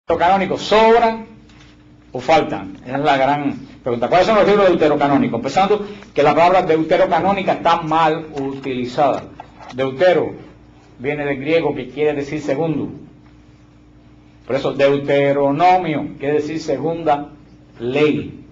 deuterocanónicos sobran o faltan? Esa es la gran pregunta. ¿Cuáles son los libros deuterocanónicos? Empezando que la palabra deuterocanónica está mal utilizada. Deutero viene del griego que quiere decir segundo. Por eso Deuteronomio quiere decir segunda ley.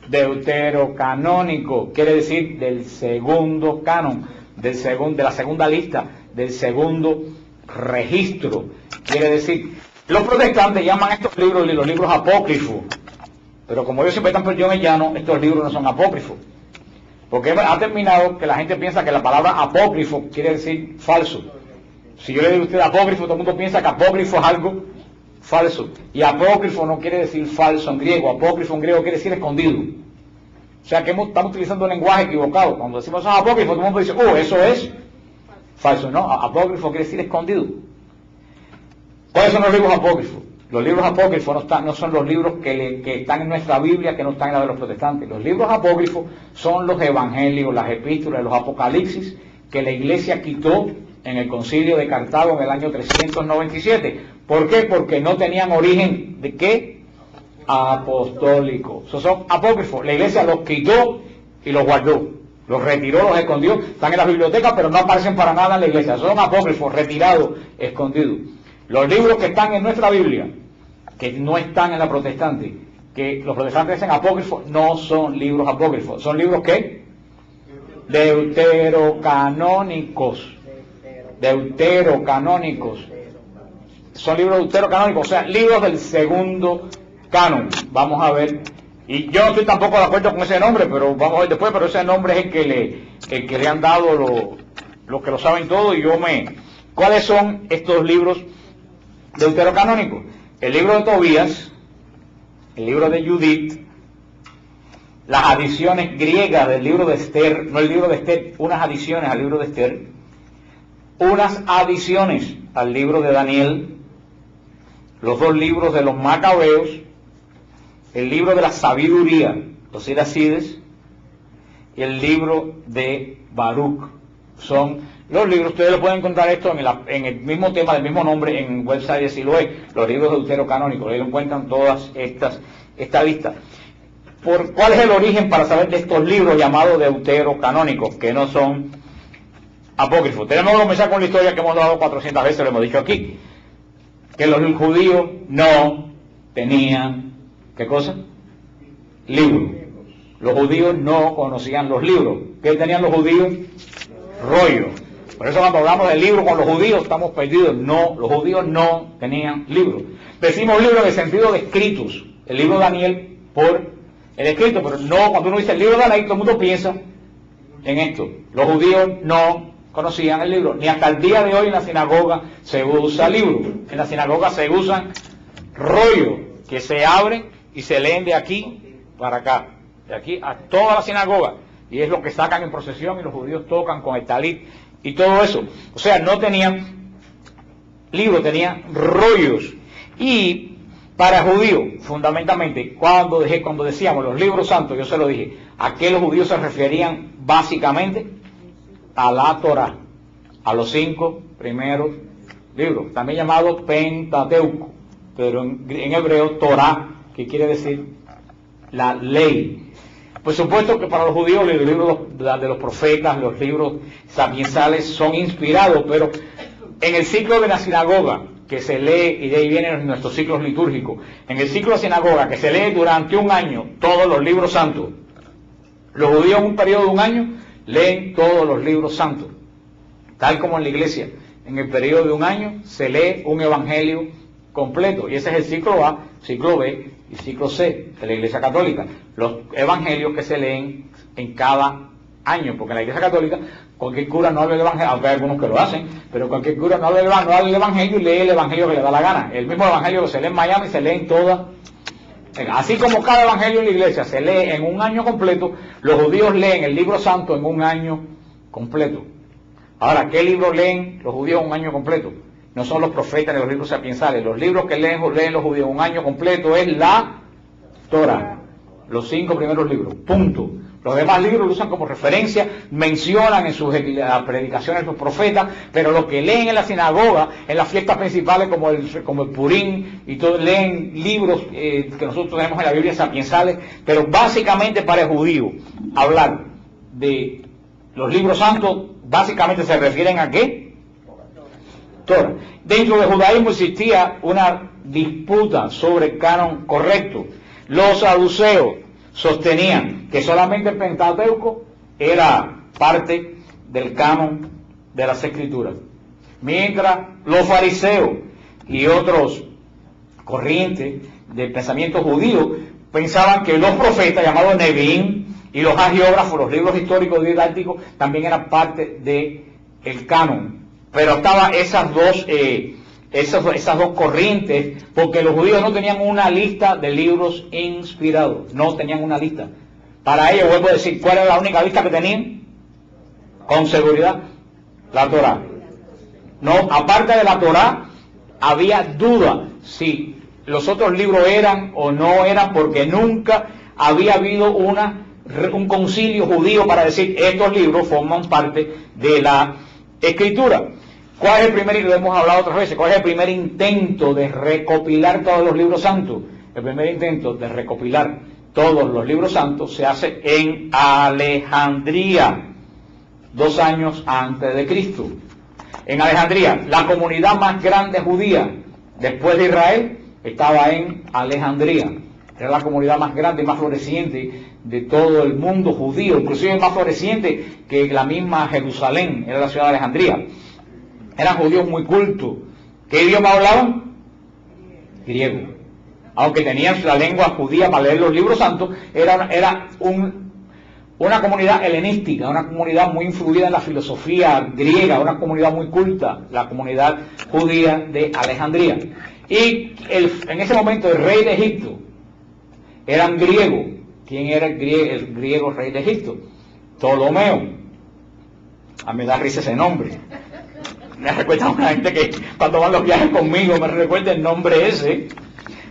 Deuterocanónico quiere decir del segundo canon, de la segunda lista, del segundo registro. Quiere decir, los protestantes llaman a estos libros los libros apócrifos, pero como ellos siempre están perdidos en el llano, estos libros no son apócrifos, porque ha terminado que la gente piensa que la palabra apócrifo quiere decir falso. Si yo le digo a usted apócrifo, todo el mundo piensa que apócrifo es algo falso, y apócrifo no quiere decir falso en griego. Apócrifo en griego quiere decir escondido. O sea que estamos utilizando un lenguaje equivocado. Cuando decimos eso es apócrifo, todo el mundo dice, eso es falso. No, apócrifo quiere decir escondido. ¿Cuáles son los libros apócrifos? Los libros apócrifos no son los libros que están en nuestra Biblia, que no están en la de los protestantes. Los libros apócrifos son los evangelios, las epístolas, los apocalipsis que la iglesia quitó en el concilio de Cartago en el año 397. ¿Por qué? Porque no tenían origen ¿de qué? Apostólico. Esos son apócrifos. La iglesia los quitó y los guardó. Los retiró, los escondió. Están en las bibliotecas, pero no aparecen para nada en la iglesia. Son apócrifos, retirados, escondidos. Los libros que están en nuestra Biblia, que no están en la protestante, que los protestantes dicen apócrifos, no son libros apócrifos. ¿Son libros qué? Deuterocanónicos. Deuterocanónicos. Son libros deuterocanónicos, o sea, libros del segundo canon. Vamos a ver. Y yo no estoy tampoco de acuerdo con ese nombre, pero vamos a ver después. Pero ese nombre es el que le han dado los que lo saben todo. Y ¿cuáles son estos libros deuterocanónicos? El libro de Tobías, el libro de Judith, las adiciones griegas del libro de Esther, no el libro de Esther, unas adiciones al libro de Esther, unas adiciones al libro de Daniel, los dos libros de los Macabeos, el libro de la sabiduría, los Iracides, y el libro de Baruch. Son los libros, ustedes lo pueden encontrar esto en el mismo tema, del mismo nombre, en el website de Siloé, los libros deuterocanónicos. Ahí lo encuentran todas esta lista. ¿Cuál es el origen para saber de estos libros llamados deuterocanónicos, que no son apócrifos? Tenemos que comenzar con la historia que hemos dado 400 veces, lo hemos dicho aquí, que los judíos no tenían, ¿qué cosa? Libros. Los judíos no conocían los libros. ¿Qué tenían los judíos? Rollo. Por eso cuando hablamos del libro con los judíos estamos perdidos. No, los judíos no tenían libros. Decimos libros en el sentido de escritos. El libro de Daniel por el escrito, pero no, cuando uno dice el libro de Daniel, todo el mundo piensa en esto. Los judíos no conocían el libro, ni hasta el día de hoy en la sinagoga se usa libro. En la sinagoga se usan rollos que se abren y se leen de aquí para acá, de aquí a toda la sinagoga, y es lo que sacan en procesión y los judíos tocan con el talit y todo eso. O sea, no tenían libros, tenían rollos. Y para judíos, fundamentalmente, cuando decíamos los libros santos, yo se lo dije, ¿a qué los judíos se referían básicamente? A la Torah, a los 5 primeros libros, también llamado Pentateuco, pero en hebreo Torah, que quiere decir la ley. Por supuesto que para los judíos los libros de los profetas, los libros sapiensales son inspirados, pero en el ciclo de la sinagoga, que se lee, y de ahí vienen nuestros ciclos litúrgicos, en el ciclo de sinagoga, que se lee durante un año todos los libros santos, los judíos en un periodo de un año leen todos los libros santos, tal como en la iglesia, en el periodo de un año se lee un evangelio completo, y ese es el ciclo A, ciclo B y ciclo C de la iglesia católica, los evangelios que se leen en cada año, porque en la iglesia católica cualquier cura no habla del evangelio, aunque hay algunos que lo hacen, pero cualquier cura no habla del evangelio y lee el evangelio que le da la gana, el mismo evangelio que se lee en Miami se lee en todas. Así como cada evangelio en la iglesia se lee en un año completo, los judíos leen el libro santo en un año completo. Ahora, ¿qué libros leen los judíos en un año completo? No son los profetas ni los libros sapiensales. Los libros que leen los judíos en un año completo es la Torah, los 5 primeros libros, punto. Los demás libros lo usan como referencia, mencionan en sus predicaciones los profetas, pero lo que leen en la sinagoga, en las fiestas principales como el Purim, y todo, leen libros que nosotros tenemos en la Biblia sapiensales, pero básicamente para el judío hablar de los libros santos, básicamente se refieren a ¿qué? Torah. Dentro del judaísmo existía una disputa sobre el canon correcto. Los saduceos sostenían que solamente el Pentateuco era parte del canon de las Escrituras, mientras los fariseos y otros corrientes del pensamiento judío pensaban que los profetas llamados Nevi'im y los hagiógrafos, los libros históricos didácticos, también eran parte del canon. Pero estaban esas dos corrientes, porque los judíos no tenían una lista de libros inspirados, no tenían una lista. Para ellos, vuelvo a decir, ¿cuál era la única lista que tenían? Con seguridad, la Torá. No, aparte de la Torá, había duda si los otros libros eran o no eran, porque nunca había habido un concilio judío para decir estos libros forman parte de la Escritura. ¿Cuál es el primer, y lo hemos hablado otras veces, cuál es el primer intento de recopilar todos los libros santos? El primer intento de recopilar todos los libros santos se hace en Alejandría, 2 años antes de Cristo. En Alejandría, la comunidad más grande judía después de Israel estaba en Alejandría. Era la comunidad más grande y más floreciente de todo el mundo judío, inclusive más floreciente que la misma Jerusalén, era la ciudad de Alejandría. Eran judíos muy cultos. ¿Qué idioma hablaban? Griego. Aunque tenían la lengua judía para leer los libros santos, era una comunidad helenística, una comunidad muy influida en la filosofía griega, una comunidad muy culta, la comunidad judía de Alejandría. Y en ese momento el rey de Egipto era griego. ¿Quién era el griego rey de Egipto? Ptolomeo. A mí me da risa ese nombre. Me recuerda a una gente que cuando van los viajes conmigo me recuerda el nombre ese.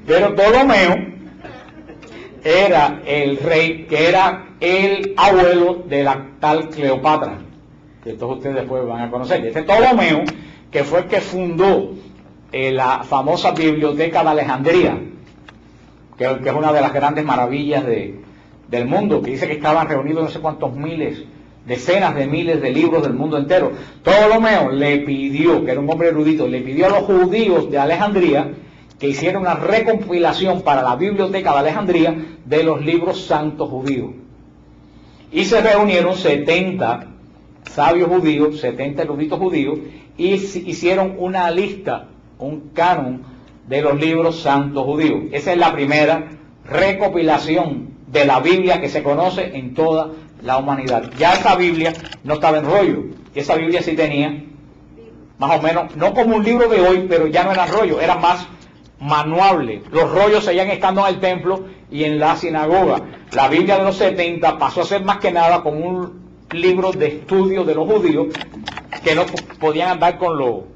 Pero Ptolomeo era el rey, que era el abuelo de la tal Cleopatra, que todos ustedes después van a conocer. Este Ptolomeo, que fue el que fundó la famosa biblioteca de Alejandría, que es una de las grandes maravillas del mundo, que dice que estaban reunidos no sé cuántos miles, decenas de miles de libros del mundo entero. Ptolomeo le pidió, que era un hombre erudito, le pidió a los judíos de Alejandría que hiciera una recompilación para la biblioteca de Alejandría de los libros santos judíos. Y se reunieron 70 sabios judíos, 70 eruditos judíos, y hicieron una lista, un canon de los libros santos judíos. Esa es la primera recopilación de la Biblia que se conoce en toda la humanidad. Ya esa Biblia no estaba en rollo, esa Biblia sí tenía, más o menos, no como un libro de hoy, pero ya no era rollo, era más manuable. Los rollos seguían estando en el templo y en la sinagoga. La Biblia de los 70 pasó a ser más que nada como un libro de estudio de los judíos que no podían andar con lo...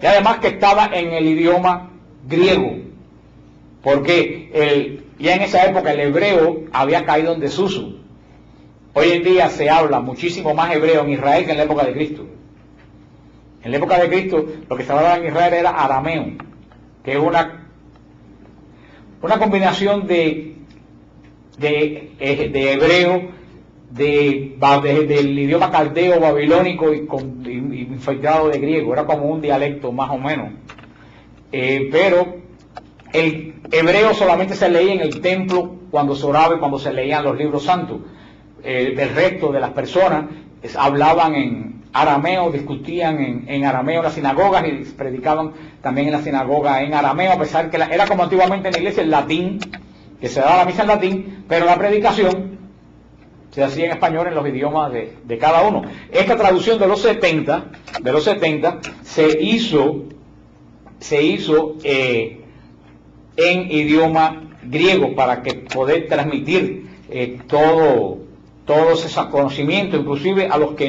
Y además que estaba en el idioma griego, porque ya en esa época el hebreo había caído en desuso. Hoy en día se habla muchísimo más hebreo en Israel que en la época de Cristo. En la época de Cristo lo que se hablaba en Israel era arameo, que es una combinación de hebreo, del idioma caldeo babilónico y infiltrado de griego. Era como un dialecto más o menos. Pero el hebreo solamente se leía en el templo cuando se oraba y cuando se leían los libros santos. El resto de las personas hablaban en arameo, discutían en arameo en las sinagogas y predicaban también en la sinagoga en arameo, a pesar que era como antiguamente en la iglesia el latín, que se daba la misa en latín, pero la predicación se hacía en español en los idiomas de cada uno. Esta traducción de los 70 se hizo en idioma griego para que poder transmitir todos esos conocimientos, inclusive a los que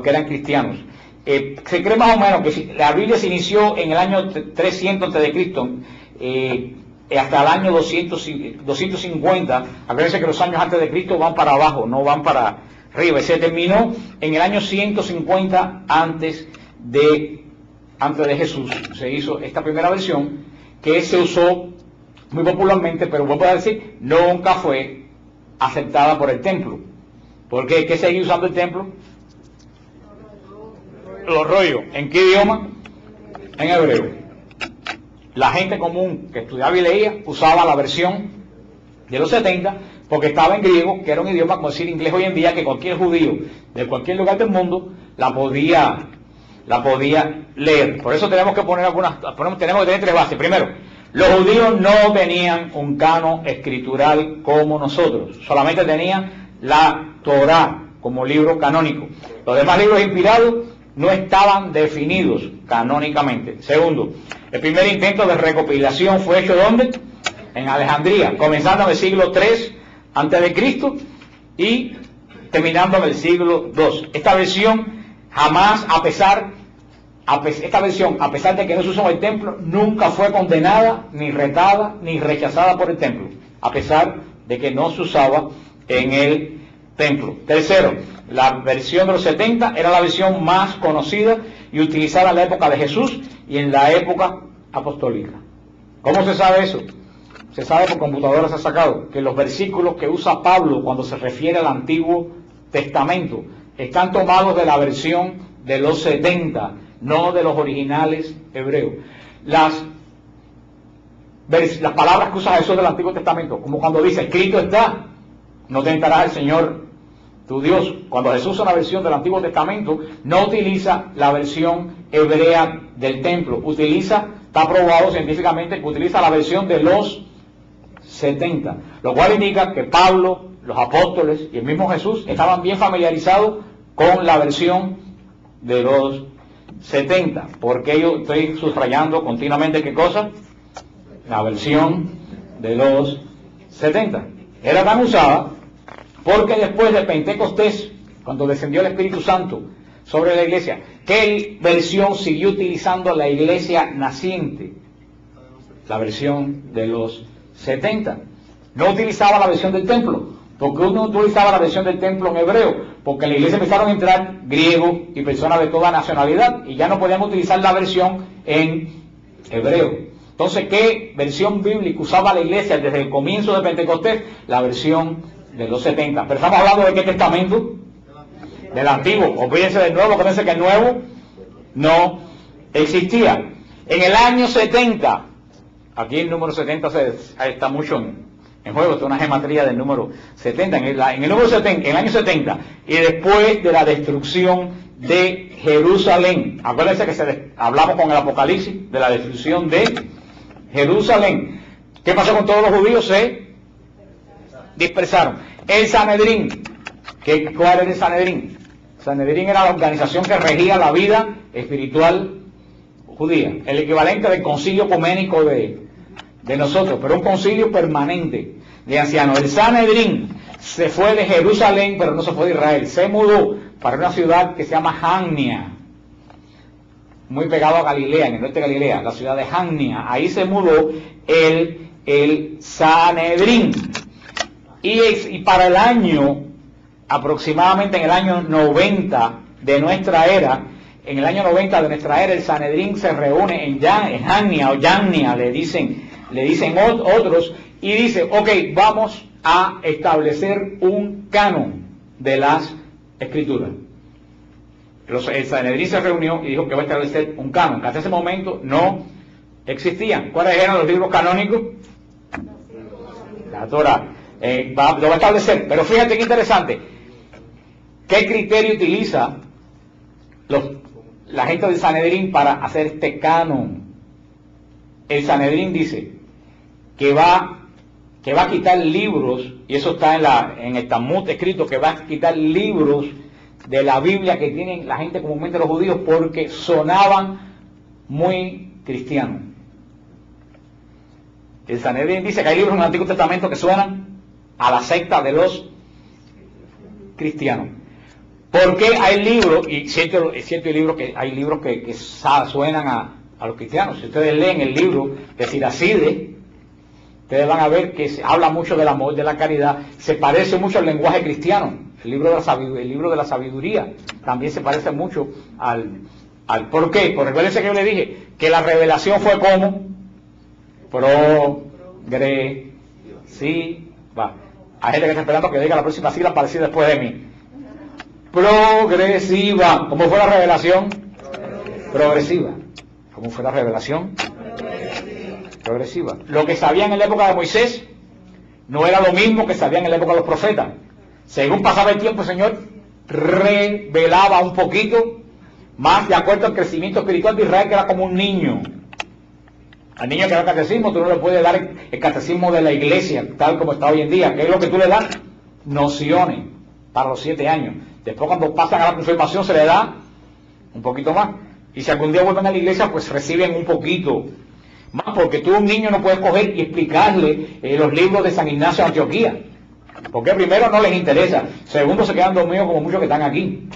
eran cristianos. Se cree más o menos que la Biblia se inició en el año 300 a.C., hasta el año 250. Acuérdense que los años antes de Cristo van para abajo, no van para arriba. Y se terminó en el año 150 antes de Jesús. Se hizo esta primera versión que se usó muy popularmente, pero vuelvo a decir, nunca fue aceptada por el templo. ¿Por qué? ¿Qué seguía usando el templo? Los rollos. ¿En qué idioma? En hebreo. La gente común que estudiaba y leía usaba la versión de los 70 porque estaba en griego, que era un idioma como decir inglés hoy en día, que cualquier judío de cualquier lugar del mundo la podía leer. Por eso tenemos que tenemos que tener tres bases. Primero, los judíos no tenían un canon escritural como nosotros, solamente tenían la Torá como libro canónico. Los demás libros inspirados no estaban definidos canónicamente. Segundo, el primer intento de recopilación fue hecho ¿dónde? En Alejandría, comenzando en el siglo III a.C. y terminando en el siglo II. Esta versión jamás, a pesar de que no se usó en el templo, nunca fue condenada, ni retada, ni rechazada por el templo, a pesar de que no se usaba en el templo. Tercero, la versión de los 70 era la versión más conocida y utilizada en la época de Jesús y en la época apostólica. ¿Cómo se sabe eso? Se sabe por computadoras, se ha sacado que los versículos que usa Pablo cuando se refiere al Antiguo Testamento están tomados de la versión de los 70, no de los originales hebreos. Las palabras que usa Jesús del Antiguo Testamento, como cuando dice, escrito está, no tentarás al Señor tu Dios. Cuando Jesús usa una versión del Antiguo Testamento, no utiliza la versión hebrea del templo, está probado científicamente que utiliza la versión de los 70, lo cual indica que Pablo, los apóstoles y el mismo Jesús estaban bien familiarizados con la versión de los 70, porque yo estoy subrayando continuamente ¿qué cosa? La versión de los 70. Era tan usada porque después de Pentecostés, cuando descendió el Espíritu Santo sobre la iglesia, ¿qué versión siguió utilizando la iglesia naciente? La versión de los 70. No utilizaba la versión del templo. ¿Por qué uno utilizaba la versión del templo en hebreo? Porque en la iglesia empezaron a entrar griegos y personas de toda nacionalidad y ya no podían utilizar la versión en hebreo. Entonces, ¿qué versión bíblica usaba la iglesia desde el comienzo de Pentecostés? La versión de los 70. Pero estamos hablando de qué testamento? Del antiguo. Olvídense del nuevo, acuérdense que el nuevo no existía. En el año 70, aquí el número 70 está mucho en juego, está una gematría del número 70. En el año 70, y después de la destrucción de Jerusalén, acuérdense que hablamos con el Apocalipsis de la destrucción de Jerusalén. ¿Qué pasó con todos los judíos? Se dispersaron. El Sanedrín, ¿cuál era el Sanedrín? Sanedrín era la organización que regía la vida espiritual judía, el equivalente del concilio ecuménico de nosotros, pero un concilio permanente de ancianos. El Sanedrín se fue de Jerusalén, pero no se fue de Israel, se mudó para una ciudad que se llama Jamnia, muy pegado a Galilea, en el norte de Galilea, la ciudad de Jamnia. Ahí se mudó el Sanedrín. Y para el año, aproximadamente en el año 90 de nuestra era, el Sanedrín se reúne en Jamnia o Jamnia, le dicen otros, y dice, ok, vamos a establecer un canon de las Escrituras. El Sanedrín se reunió y dijo que va a establecer un canon, que hasta ese momento no existían. ¿Cuáles eran los libros canónicos? La Torá. Lo va a establecer, pero fíjate qué interesante. ¿Qué criterio utiliza la gente del Sanedrín para hacer este canon? El Sanedrín dice que va a quitar libros, y eso está en el Talmud escrito, que va a quitar libros de la Biblia que tienen la gente comúnmente los judíos porque sonaban muy cristianos. El Sanedrín dice que hay libros en el Antiguo Testamento que suenan a la secta de los cristianos. ¿Por qué hay libros? Y hay libros que suenan a los cristianos. Si ustedes leen el libro de Siracide, ustedes van a ver que se habla mucho del amor, de la caridad, se parece mucho al lenguaje cristiano. El libro de la sabiduría también se parece mucho al ¿por qué? Por recuérdense que yo le dije que la revelación fue como progresiva. Hay gente que está esperando que diga la próxima sigla para decir después de mí. Progresiva. ¿Cómo fue la revelación? Progresiva. ¿Cómo fue la revelación? Progresiva. Lo que sabían en la época de Moisés no era lo mismo que sabían en la época de los profetas. Según pasaba el tiempo, el Señor revelaba un poquito más de acuerdo al crecimiento espiritual de Israel, que era como un niño. Al niño que da catecismo, tú no le puedes dar el catecismo de la iglesia, tal como está hoy en día, que es lo que tú le das, nociones para los 7 años. Después, cuando pasan a la confirmación, se le da un poquito más. Y si algún día vuelven a la iglesia, pues reciben un poquito más, porque tú, un niño, no puedes coger y explicarle los libros de San Ignacio de Antioquía, porque primero no les interesa, segundo se quedan dormidos como muchos que están aquí.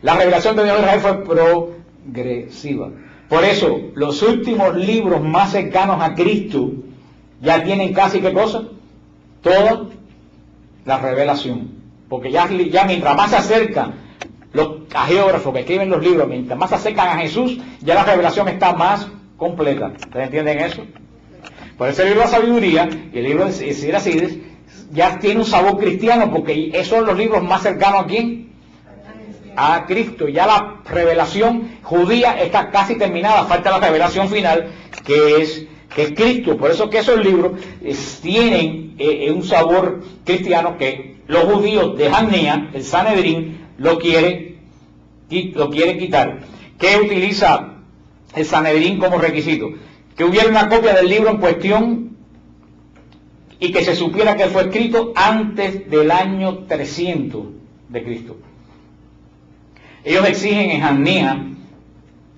La revelación de Dios de Israel fue progresiva. Por eso, los últimos libros más cercanos a Cristo ya tienen casi, ¿qué cosa? Toda la revelación. Porque ya mientras más se acercan los geógrafos que escriben los libros, mientras más se acercan a Jesús, ya la revelación está más completa. ¿Ustedes entienden eso? Por eso el libro de la sabiduría y el libro de Siracides ya tiene un sabor cristiano, porque esos son los libros más cercanos ¿a quién? A Cristo. Ya la revelación judía está casi terminada, falta la revelación final, que es Cristo. Por eso que esos libros tienen un sabor cristiano, que los judíos de Hanea, el Sanedrín, lo quiere quitar. ¿Qué utiliza el Sanedrín como requisito? Que hubiera una copia del libro en cuestión y que se supiera que fue escrito antes del año 300 de Cristo. Ellos exigen en Hanea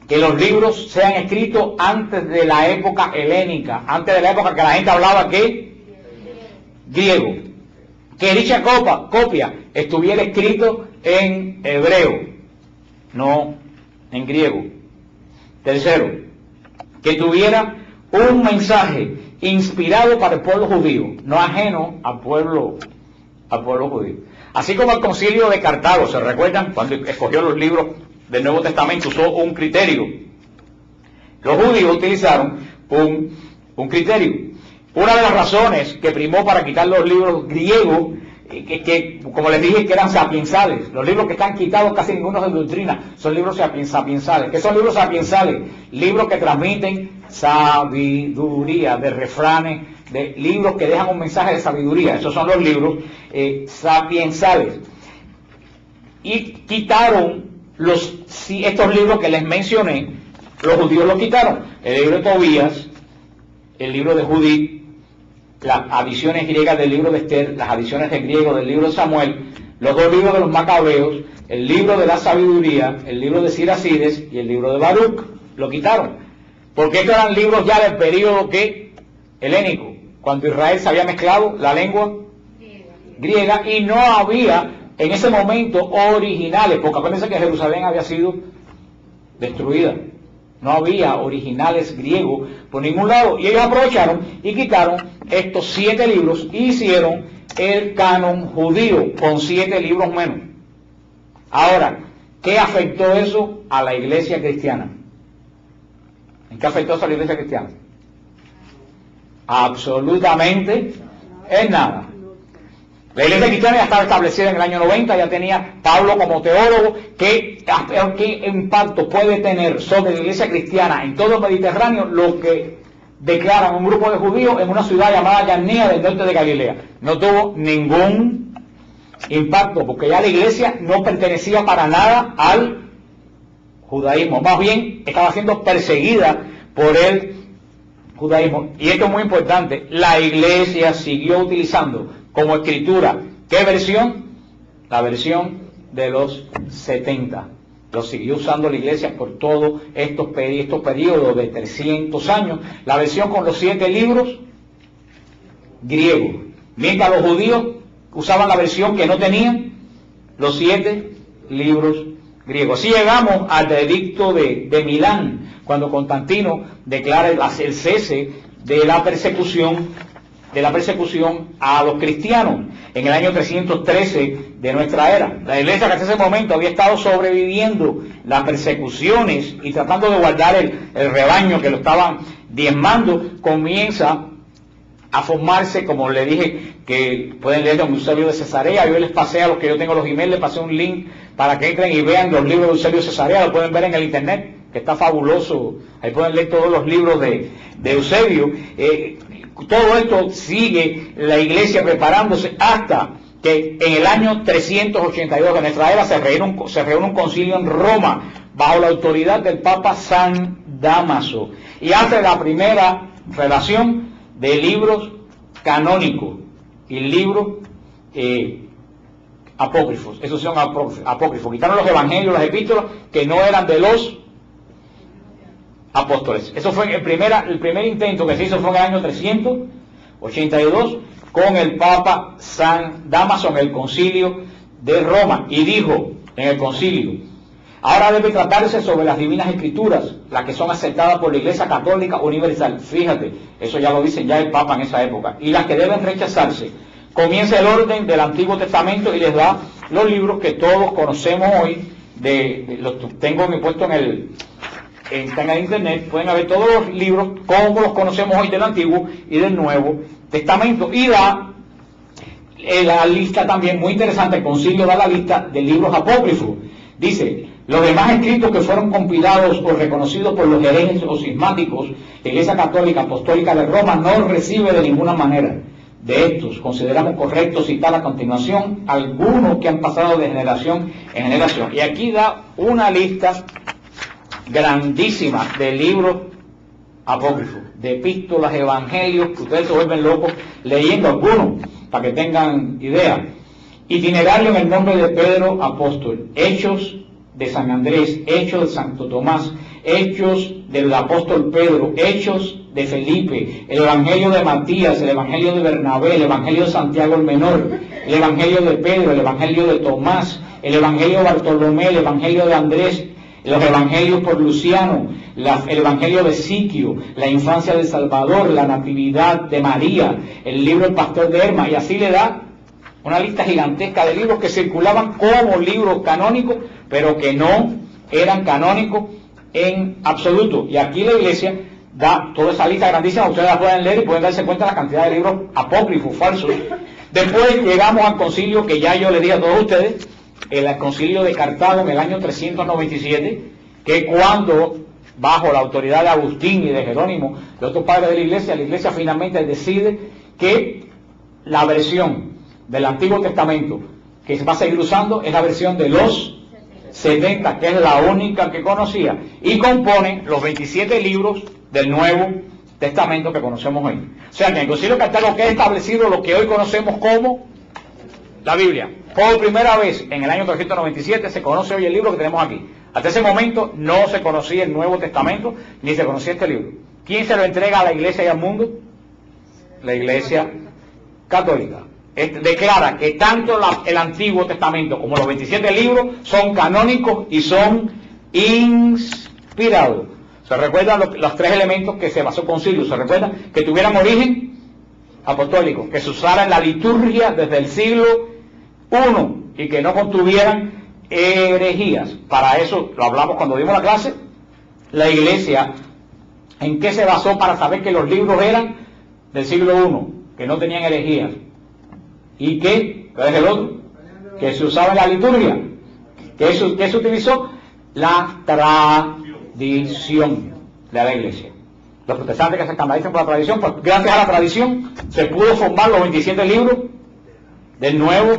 que los libros sean escritos antes de la época helénica, antes de la época que la gente hablaba ¿qué? Griego. Que dicha copia estuviera escrito en hebreo, no en griego. Tercero, que tuviera un mensaje inspirado para el pueblo judío, no ajeno al pueblo judío. Así como el concilio de Cartago, ¿se recuerdan? Cuando escogió los libros del Nuevo Testamento, usó un criterio. Los judíos utilizaron un criterio. Una de las razones que primó para quitar los libros griegos, que como les dije, que eran sapiensales. Los libros que están quitados casi ninguno de doctrina, son libros sapiensales. ¿Qué son libros sapiensales? Libros que transmiten sabiduría, de refranes, de libros que dejan un mensaje de sabiduría. Esos son los libros sapiensales. Y quitaron estos libros que les mencioné, los judíos los quitaron. El libro de Tobías, el libro de Judith, las adiciones griegas del libro de Esther, las adiciones de griego del libro de Samuel, los 2 libros de los Macabeos, el libro de la sabiduría, el libro de Siracides y el libro de Baruch, lo quitaron. Porque estos eran libros ya del periodo helénico, cuando Israel se había mezclado la lengua griega y no había en ese momento originales, porque acuérdense que Jerusalén había sido destruida. No había originales griegos por ningún lado. Y ellos aprovecharon y quitaron estos 7 libros y hicieron el canon judío con 7 libros menos. Ahora, ¿qué afectó eso a la iglesia cristiana? ¿En qué afectó eso a la iglesia cristiana? Absolutamente en nada. La iglesia cristiana ya estaba establecida en el año 90, ya tenía Pablo como teólogo. ¿Qué impacto puede tener sobre la iglesia cristiana en todo el Mediterráneo lo que declaran un grupo de judíos en una ciudad llamada Yarnea del norte de Galilea? No tuvo ningún impacto, porque ya la iglesia no pertenecía para nada al judaísmo, más bien estaba siendo perseguida por el judaísmo. Y esto es muy importante, la iglesia siguió utilizando como escritura, ¿qué versión? La versión de los 70. Lo siguió usando la iglesia por todos estos periodos de 300 años, la versión con los 7 libros griegos, mientras los judíos usaban la versión que no tenían los 7 libros griego. Así llegamos al edicto de Milán, cuando Constantino declara el cese de la persecución a los cristianos en el año 313 de nuestra era. La iglesia que hasta ese momento había estado sobreviviendo las persecuciones y tratando de guardar el rebaño que lo estaban diezmando, comienza a formarse, como le dije, que pueden leer de Eusebio de Cesarea. Yo les pasé, a los que yo tengo los emails, les pasé un link para que entren y vean los libros de Eusebio de Cesarea. Lo pueden ver en el internet, que está fabuloso. Ahí pueden leer todos los libros de Eusebio. Todo esto sigue la iglesia preparándose hasta que en el año 382 de nuestra era se reúne un concilio en Roma bajo la autoridad del Papa San Dámaso y hace la primera relación de libros canónicos y libros apócrifos. Esos son apócrifos. Quitaron los evangelios, las epístolas que no eran de los apóstoles. Eso fue el primer intento que se hizo, fue en el año 382 con el Papa San Dámaso en el concilio de Roma, y dijo en el concilio: ahora debe tratarse sobre las divinas escrituras, las que son aceptadas por la Iglesia Católica Universal. Fíjate, eso ya lo dice ya el Papa en esa época. Y las que deben rechazarse. Comienza el orden del Antiguo Testamento y les da los libros que todos conocemos hoy. Los tengo puesto en el internet. Pueden ver todos los libros como los conocemos hoy del Antiguo y del Nuevo Testamento. Y da la lista también muy interesante. El concilio da la lista de libros apócrifos. Dice: los demás escritos que fueron compilados o reconocidos por los herejes o cismáticos, la Iglesia Católica Apostólica de Roma no recibe de ninguna manera. De estos consideramos correcto citar a continuación algunos que han pasado de generación en generación. Y aquí da una lista grandísima de libros apócrifos, de epístolas, evangelios, que ustedes se vuelven locos leyendo algunos, para que tengan idea. Itinerario en el nombre de Pedro apóstol, Hechos de San Andrés, Hechos de Santo Tomás, Hechos del apóstol Pedro, Hechos de Felipe, el Evangelio de Matías, el Evangelio de Bernabé, el Evangelio de Santiago el Menor, el Evangelio de Pedro, el Evangelio de Tomás, el Evangelio de Bartolomé, el Evangelio de Andrés, los Evangelios por Luciano, el Evangelio de Siquio, la infancia de Salvador, la natividad de María, el libro del pastor de Hermas, y así le da una lista gigantesca de libros que circulaban como libros canónicos, pero que no eran canónicos en absoluto. Y aquí la iglesia da toda esa lista grandísima, ustedes la pueden leer y pueden darse cuenta de la cantidad de libros apócrifos, falsos. Después llegamos al concilio que ya yo le di a todos ustedes, el concilio de Cartago en el año 397, que cuando, bajo la autoridad de Agustín y de Jerónimo, de otros padres de la iglesia finalmente decide que la versión del Antiguo Testamento que se va a seguir usando es la versión de los 70, que es la única que conocía, y compone los 27 libros del Nuevo Testamento que conocemos hoy. O sea que en el concilio de Cartago queda establecido lo que hoy conocemos como la Biblia. Por primera vez en el año 397 se conoce hoy el libro que tenemos aquí. Hasta ese momento no se conocía el Nuevo Testamento ni se conocía este libro. ¿Quién se lo entrega a la iglesia y al mundo? La Iglesia Católica. Declara que tanto el Antiguo Testamento como los 27 libros son canónicos y son inspirados. ¿Se recuerdan los tres elementos que se basó el concilio? ¿Se recuerdan? Que tuvieran origen apostólico, que se usara en la liturgia desde el siglo I y que no contuvieran herejías. Para eso lo hablamos cuando dimos la clase. La iglesia, ¿en qué se basó para saber que los libros eran del siglo I? Que no tenían herejías. ¿Y qué? ¿Cuál es el otro? Que se usaba en la liturgia. ¿Qué se utilizó? La tradición de la iglesia. Los protestantes que se escandalizan por la tradición, pues gracias a la tradición se pudo formar los 27 libros del Nuevo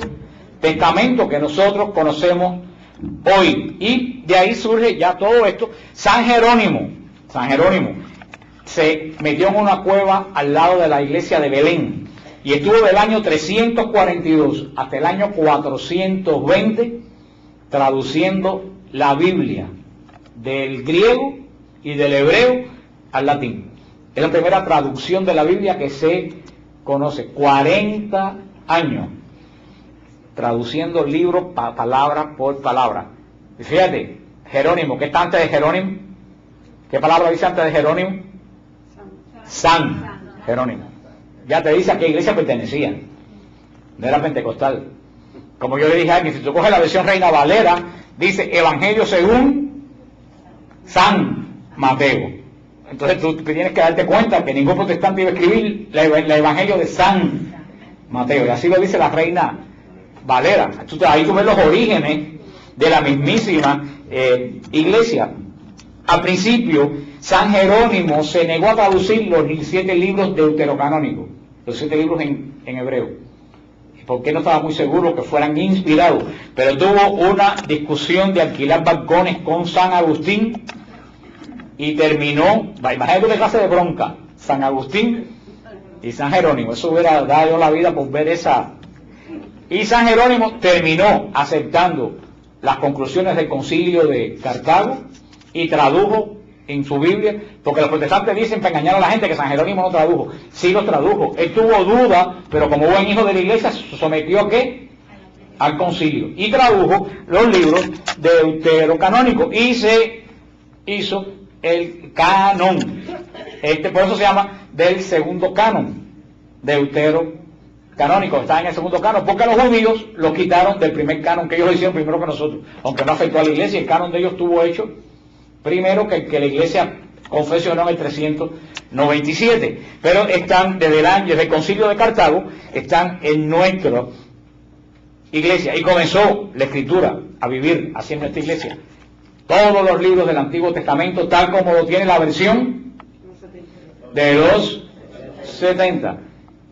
Testamento que nosotros conocemos hoy. Y de ahí surge ya todo esto. San Jerónimo se metió en una cueva al lado de la iglesia de Belén y estuvo del año 342 hasta el año 420 traduciendo la Biblia del griego y del hebreo al latín. Es la primera traducción de la Biblia que se conoce. 40 años traduciendo libros palabra por palabra. Y fíjate, Jerónimo, ¿qué está antes de Jerónimo? ¿Qué palabra dice antes de Jerónimo? San Jerónimo. Ya te dice a qué iglesia pertenecía. No era pentecostal. Como yo le dije a alguien, si tú coges la versión Reina Valera, dice Evangelio según San Mateo. Entonces tú tienes que darte cuenta que ningún protestante iba a escribir el Evangelio de San Mateo. Y así lo dice la Reina Valera. Ahí tú ves los orígenes de la mismísima iglesia. Al principio, San Jerónimo se negó a traducir los 7 libros deuterocanónicos, los 7 libros en hebreo, porque no estaba muy seguro que fueran inspirados. Pero tuvo una discusión de alquilar balcones con San Agustín y terminó, imagínate una clase de bronca, San Agustín y San Jerónimo. Eso hubiera dado la vida por ver esa. Y San Jerónimo terminó aceptando las conclusiones del concilio de Cartago y tradujo en su Biblia, porque los protestantes dicen para engañar a la gente que San Jerónimo no tradujo. Sí los tradujo. Él tuvo duda, pero como buen hijo de la iglesia se sometió ¿a qué? Al concilio. Y tradujo los libros deuterocanónicos y se hizo el canon. Por eso se llama del segundo canon, deuterocanónico. Está en el segundo canon, porque los judíos lo quitaron del primer canon, que ellos lo hicieron primero que nosotros, aunque no afectó a la iglesia. El canon de ellos estuvo hecho primero que la iglesia confesionó en el 397, pero están desde el concilio de Cartago, están en nuestra iglesia, y comenzó la escritura a vivir así en nuestra iglesia. Todos los libros del Antiguo Testamento, tal como lo tiene la versión de los 70,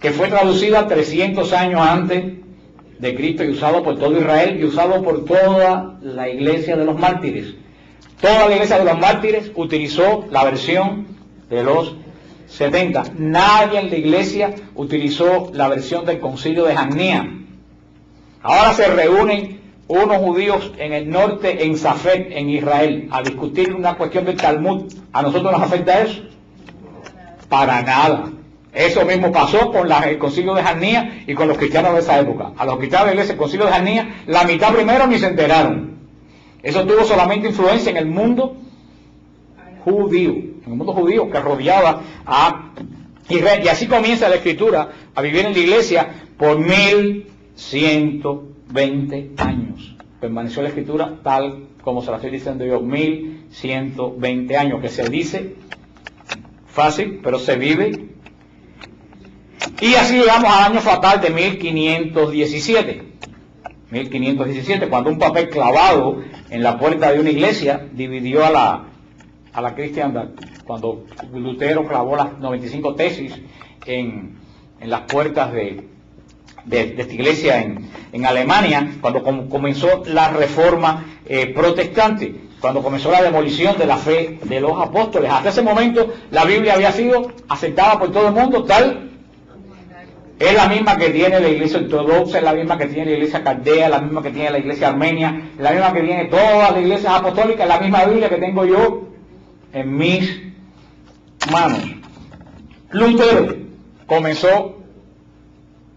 que fue traducida 300 años antes de Cristo y usado por todo Israel y usado por toda la iglesia de los mártires. Toda la iglesia de los mártires utilizó la versión de los 70. Nadie en la iglesia utilizó la versión del concilio de Jamnia. Ahora se reúnen unos judíos en el norte, en Safed, en Israel, a discutir una cuestión del Talmud. ¿A nosotros nos afecta eso? Para nada. Eso mismo pasó con el concilio de Jamnia y con los cristianos de esa época. A los cristianos de la iglesia, el concilio de Jamnia, la mitad primero ni se enteraron. Eso tuvo solamente influencia en el mundo judío, que rodeaba a Israel. Y así comienza la escritura a vivir en la iglesia por 1120 años. Permaneció la escritura tal como se la estoy diciendo yo, 1120 años, que se dice fácil, pero se vive. Y así llegamos al año fatal de 1517. 1517, cuando un papel clavado en la puerta de una iglesia dividió a la cristiandad. Cuando Lutero clavó las 95 tesis en las puertas de esta iglesia en Alemania, cuando comenzó la reforma protestante, cuando comenzó la demolición de la fe de los apóstoles. Hasta ese momento la Biblia había sido aceptada por todo el mundo, es la misma que tiene la iglesia ortodoxa, es la misma que tiene la iglesia caldea, la misma que tiene la iglesia armenia, es la misma que tiene todas las iglesias apostólicas, es la misma Biblia que tengo yo en mis manos. Lutero comenzó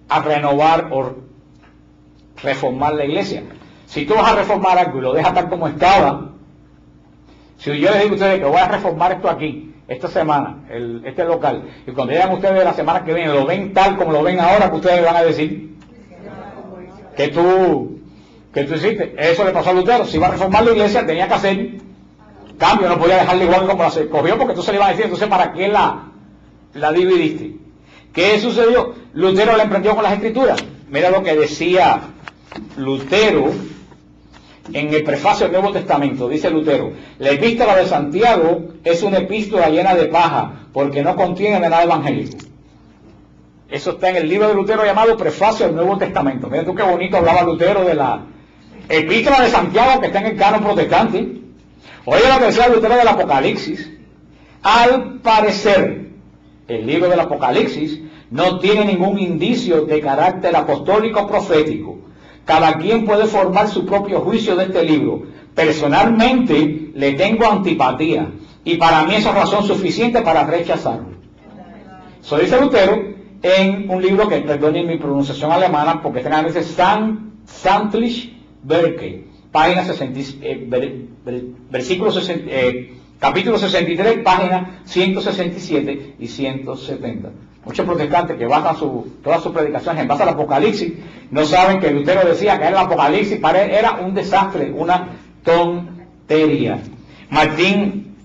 a renovar o reformar la iglesia. Si tú vas a reformar algo y lo dejas tal como estaba, si yo les digo a ustedes que voy a reformar esto aquí, esta semana, este local, y cuando llegan ustedes la semana que viene, lo ven tal como lo ven ahora, que ustedes van a decir que tú hiciste. Eso le pasó a Lutero. Si iba a reformar la iglesia, tenía que hacer cambio, no podía dejarla igual como la cogió, porque entonces le iban a decir, entonces ¿para qué la dividiste? ¿Qué sucedió? Lutero la emprendió con las escrituras. Mira lo que decía Lutero en el prefacio del Nuevo Testamento. Dice Lutero: la epístola de Santiago es una epístola llena de paja, porque no contiene nada evangélico. Eso está en el libro de Lutero llamado Prefacio del Nuevo Testamento. Mira tú qué bonito hablaba Lutero de la epístola de Santiago, que está en el canon protestante. Oye lo que decía Lutero del Apocalipsis. Al parecer, el libro del Apocalipsis no tiene ningún indicio de carácter apostólico profético. Cada quien puede formar su propio juicio de este libro. Personalmente le tengo antipatía, y para mí esa es razón suficiente para rechazarlo. Eso dice Lutero en un libro que, perdonen mi pronunciación alemana, porque este dice Santlich Werke, página capítulo 63, páginas 167 y 170. Muchos protestantes que basan todas sus predicaciones en base al Apocalipsis, no saben que Lutero decía que el Apocalipsis para él era un desastre, una tontería. Martín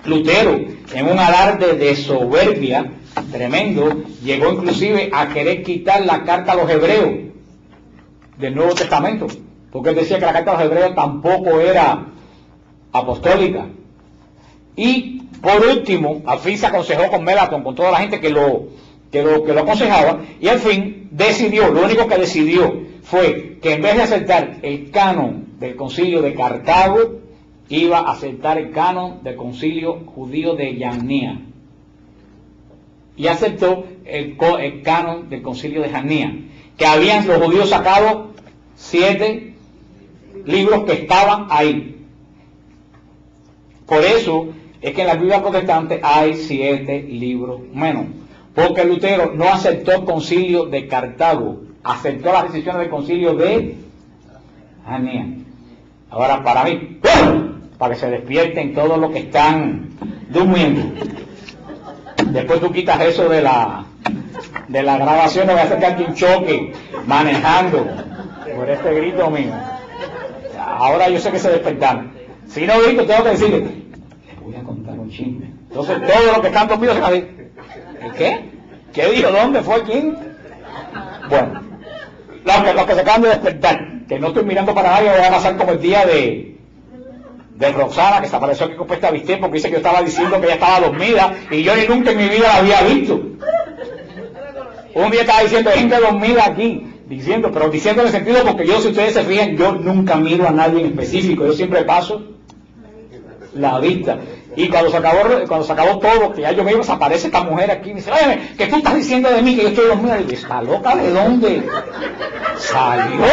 Lutero, en un alarde de soberbia tremendo, llegó inclusive a querer quitar la carta a los hebreos del Nuevo Testamento, porque él decía que la carta a los hebreos tampoco era apostólica. Y por último, al fin se aconsejó con Melanchthon, con toda la gente que lo aconsejaba, y al fin decidió, lo único que decidió fue que en vez de aceptar el canon del concilio de Cartago, iba a aceptar el canon del concilio judío de Yannía. Y aceptó el canon del concilio de Yannía, que habían los judíos sacado 7 libros que estaban ahí. Por eso es que en la Biblia protestante hay 7 libros menos, porque Lutero no aceptó el concilio de Cartago, aceptó las decisiones del concilio de Yannía. Ahora, para mí, para que se despierten todos los que están durmiendo, después tú quitas eso de la grabación, no voy a hacer aquí un choque manejando por este grito mío. Ahora yo sé que se despertaron. Si no grito, tengo que decirle, les voy a contar un chisme. Entonces todos los que están dormidos se van a decir, ¿qué? ¿Qué dijo? ¿Dónde fue? ¿Quién? Bueno, los que se acaban de despertar, que no estoy mirando para nadie, voy a pasar como el día de Roxana, que se apareció aquí con esta vistez porque dice que yo estaba diciendo que ella estaba dormida y yo ni nunca en mi vida la había visto. Un día estaba diciendo gente dormida aquí, pero diciendo en el sentido porque yo, si ustedes se fijan, yo nunca miro a nadie en específico, yo siempre paso la vista. Y cuando se acabó todo, que ya yo me iba, se aparece esta mujer aquí y me dice, oye, ¿qué tú estás diciendo de mí que yo estoy dormida? Y digo, ¿está loca de dónde salió?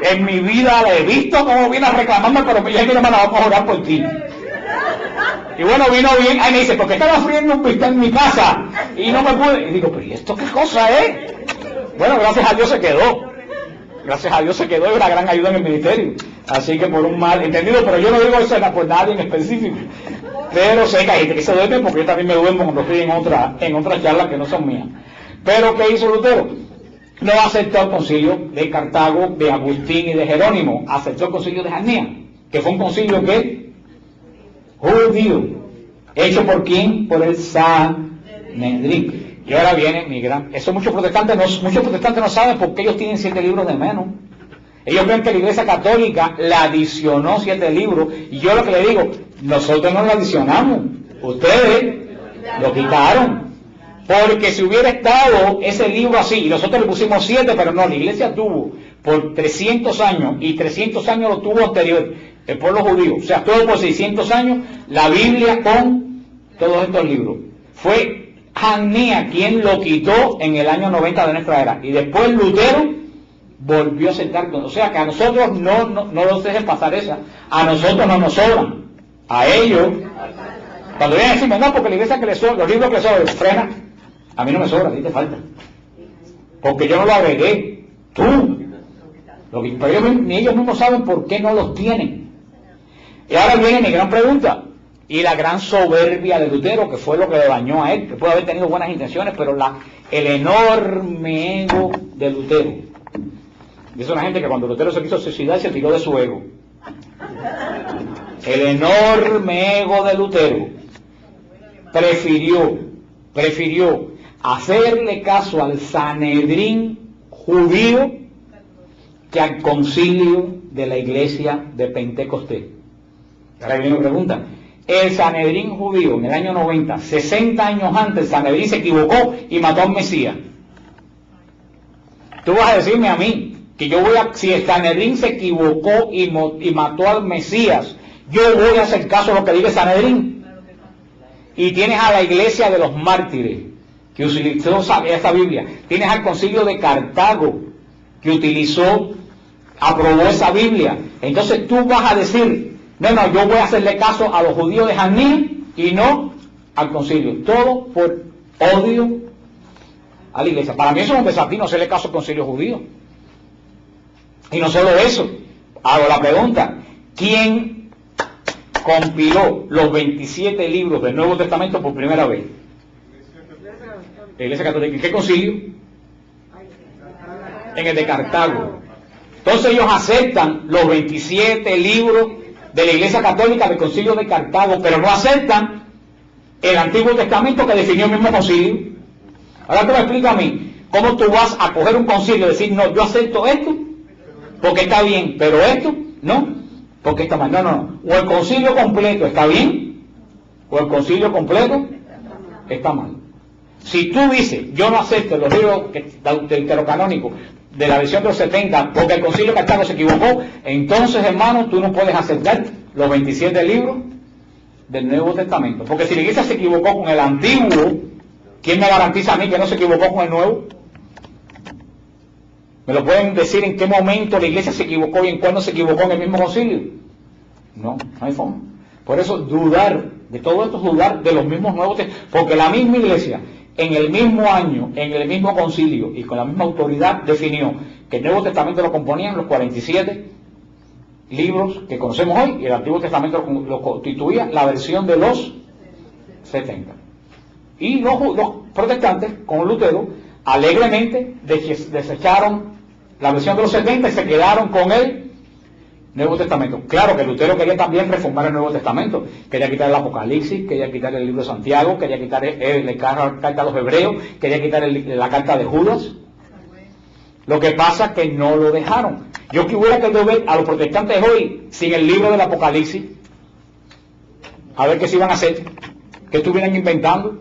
En mi vida la he visto como viene reclamando, pero ya que no me la vamos a orar por ti. Y bueno, vino bien, ahí me dice, ¿por qué estaba friendo un bistec en mi casa? Y no me pude. Y digo, pero ¿y esto qué cosa es? Bueno, gracias a Dios se quedó. Gracias a Dios se quedó y una gran ayuda en el ministerio. Así que por un mal entendido, pero yo no digo eso por nadie en específico. Pero sé que hay gente que se duerme porque yo también me duermo cuando estoy en otras charlas que no son mías. Pero ¿qué hizo Lutero? No aceptó el concilio de Cartago, de Agustín y de Jerónimo. Aceptó el concilio de Yannía, que fue un concilio que judío. ¿Hecho por quién? Por el Sanedrín. Y ahora viene mi gran... Eso muchos protestantes no saben por qué ellos tienen 7 libros de menos. Ellos creen que la Iglesia Católica la adicionó 7 libros, y yo lo que le digo, nosotros no lo adicionamos, ustedes lo quitaron, porque si hubiera estado ese libro así, y nosotros le pusimos 7, pero no, la Iglesia tuvo por 300 años, y 300 años lo tuvo anterior, el pueblo judío, o sea, todo por 600 años, la Biblia con todos estos libros. Fue Yannía quien lo quitó en el año 90 de nuestra era, y después Lutero volvió a aceptar. O sea que a nosotros no los dejen pasar esa, a nosotros no nos sobran, a ellos, cuando vienen a decirme, no, porque la iglesia que les sobra, los libros que les sobran, frena, a mí no me sobra, a ti te falta, porque yo no lo agregué, tú, pero ni ellos mismos saben por qué no los tienen. Y ahora viene mi gran pregunta, y la gran soberbia de Lutero, que fue lo que le dañó a él, que puede haber tenido buenas intenciones, pero el enorme ego de Lutero. Dice una gente que cuando Lutero se quiso suicidar se tiró de su ego. El enorme ego de Lutero prefirió hacerle caso al Sanedrín judío que al concilio de la iglesia de Pentecostés. Ahora viene una pregunta. El Sanedrín judío en el año 90, 60 años antes, el Sanedrín se equivocó y mató al Mesías. Tú vas a decirme a mí que si el Sanedrín se equivocó y mató al Mesías, yo voy a hacer caso a lo que diga el Sanedrín. Y tienes a la iglesia de los mártires, que utilizó esta Biblia. Tienes al concilio de Cartago, que aprobó esa Biblia. Entonces tú vas a decir, no, yo voy a hacerle caso a los judíos de Yannía y no al concilio. Todo por odio a la iglesia. Para mí eso es un desafío, hacerle caso al concilio judío. Y no solo eso, hago la pregunta, ¿quién compiló los 27 libros del Nuevo Testamento por primera vez? La Iglesia Católica. ¿En qué concilio? En el de Cartago. Entonces ellos aceptan los 27 libros de la Iglesia Católica del concilio de Cartago, pero no aceptan el Antiguo Testamento que definió el mismo concilio. Ahora tú me explicas a mí, ¿cómo tú vas a coger un concilio y decir, no, yo acepto esto, porque está bien, pero esto, no, porque está mal? No. O el concilio completo está bien, o el concilio completo está mal. Si tú dices, yo no acepto los libros deuterocanónicos de la versión de los 70, porque el concilio de Cartago se equivocó, entonces, hermano, tú no puedes aceptar los 27 libros del Nuevo Testamento. Porque si la Iglesia se equivocó con el Antiguo, ¿quién me garantiza a mí que no se equivocó con el Nuevo? ¿Me lo pueden decir en qué momento la Iglesia se equivocó y en cuándo se equivocó en el mismo concilio? No hay forma. Por eso dudar de todo esto es dudar de los mismos Nuevos Testamentos, porque la misma Iglesia en el mismo año, en el mismo concilio y con la misma autoridad definió que el Nuevo Testamento lo componían los 47 libros que conocemos hoy y el Antiguo Testamento lo constituía la versión de los 70. Y los protestantes, con Lutero, alegremente desecharon la versión de los 70 y se quedaron con el Nuevo Testamento. Claro que Lutero quería también reformar el Nuevo Testamento, quería quitar el Apocalipsis, quería quitar el libro de Santiago, quería quitar la carta a los Hebreos, quería quitar la carta de Judas. Lo que pasa es que no lo dejaron. Yo que hubiera querido ver a los protestantes hoy sin el libro del Apocalipsis, a ver qué se iban a hacer, qué estuvieran inventando,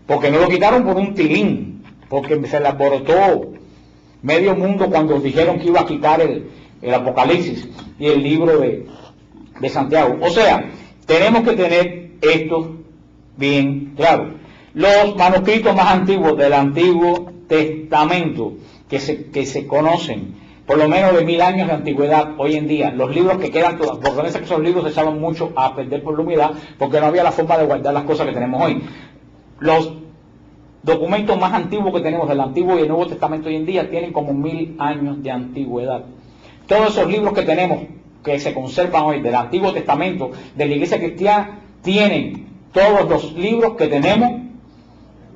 porque no lo quitaron por un tilín, porque se le alborotó medio mundo cuando dijeron que iba a quitar el Apocalipsis y el libro de Santiago. O sea, tenemos que tener esto bien claro. Los manuscritos más antiguos del Antiguo Testamento que se conocen, por lo menos de 1000 años de antigüedad hoy en día, los libros que quedan, por donde que esos libros se echaban mucho a perder por la humedad, porque no había la forma de guardar las cosas que tenemos hoy. Los documentos más antiguos que tenemos del Antiguo y el Nuevo Testamento hoy en día tienen como 1000 años de antigüedad. Todos esos libros que tenemos, que se conservan hoy del Antiguo Testamento, de la Iglesia Cristiana, tienen todos los libros que tenemos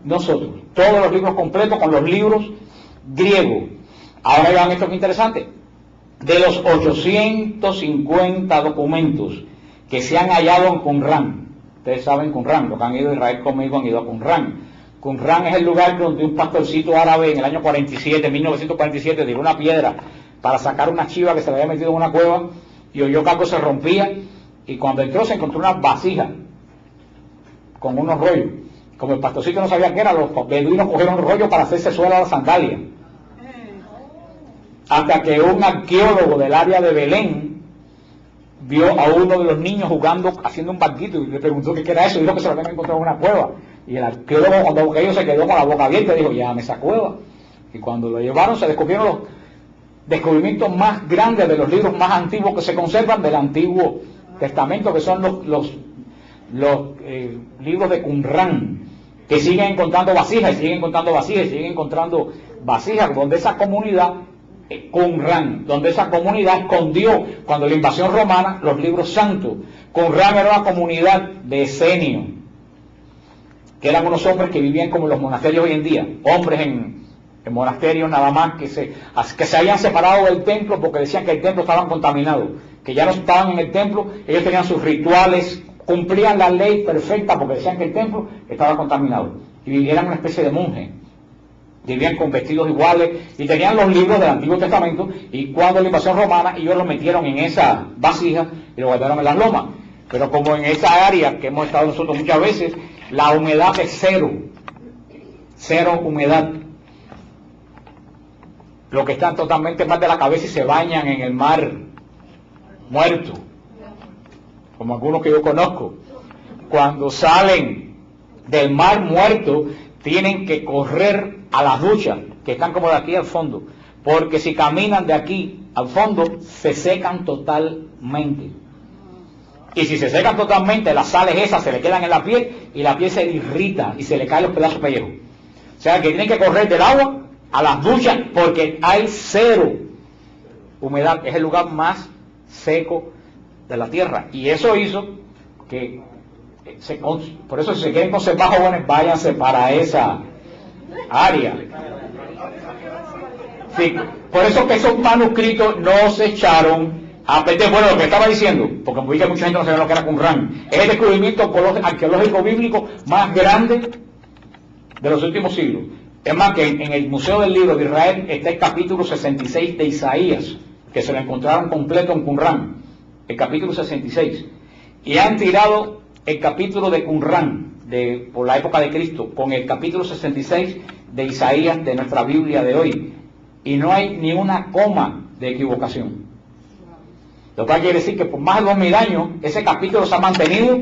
nosotros, todos los libros completos con los libros griegos. Ahora vean esto que es interesante. De los 850 documentos que se han hallado en Qumran, ustedes saben Qumran, los que han ido a Israel conmigo han ido a Qumran. Qumran es el lugar donde un pastorcito árabe en el año 1947, tiró una piedra para sacar una chiva que se le había metido en una cueva y oyó que algo se rompía, y cuando entró se encontró una vasija con unos rollos. Como el pastorcito no sabía qué era, los beduinos cogieron rollos para hacerse suela a la sandalia. Hasta que un arqueólogo del área de Belén vio a uno de los niños jugando, haciendo un barquito, y le preguntó qué era eso, y dijo que se lo habían encontrado en una cueva. Y el arqueólogo, cuando ellos se quedó con la boca abierta, dijo, llévame esa cueva. Y cuando lo llevaron, se descubrieron los descubrimientos más grandes de los libros más antiguos que se conservan del Antiguo Testamento, que son los libros de Qumran, que siguen encontrando vasijas, y siguen encontrando vasijas, y siguen encontrando vasijas, donde esa comunidad, Qumran, donde esa comunidad escondió, cuando la invasión romana, los libros santos. Qumran era una comunidad de esenios, que eran unos hombres que vivían como en los monasterios hoy en día, hombres en monasterios nada más, que se habían separado del templo porque decían que el templo estaba contaminado, que ya no estaban en el templo, ellos tenían sus rituales, cumplían la ley perfecta porque decían que el templo estaba contaminado, y eran una especie de monje, vivían con vestidos iguales y tenían los libros del Antiguo Testamento, y cuando la invasión romana ellos los metieron en esa vasija y lo guardaron en las lomas. Pero como en esa área que hemos estado nosotros muchas veces, la humedad es cero humedad, los que están totalmente mal de la cabeza y se bañan en el mar muerto, como algunos que yo conozco, cuando salen del mar muerto tienen que correr a las duchas que están como de aquí al fondo, porque si caminan de aquí al fondo se secan totalmente, y si se secan totalmente las sales esas se le quedan en la piel y la piel se irrita y se le caen los pedazos de pellejo. O sea que tienen que correr del agua a las duchas porque hay cero humedad, es el lugar más seco de la tierra. Y eso hizo que, por eso si se quieren conservar jóvenes, váyanse para esa área. Sí, por eso que esos manuscritos no se echaron a perder. Bueno, lo que estaba diciendo, porque mucha gente no sabía lo que era Qumrán, es el descubrimiento arqueológico bíblico más grande de los últimos siglos. Es más, que en el Museo del Libro de Israel está el capítulo 66 de Isaías, que se lo encontraron completo en Qumrán, el capítulo 66, y han tirado el capítulo de Qumrán por la época de Cristo con el capítulo 66 de Isaías de nuestra Biblia de hoy, y no hay ni una coma de equivocación. Lo cual quiere decir que por más de 2000 años ese capítulo se ha mantenido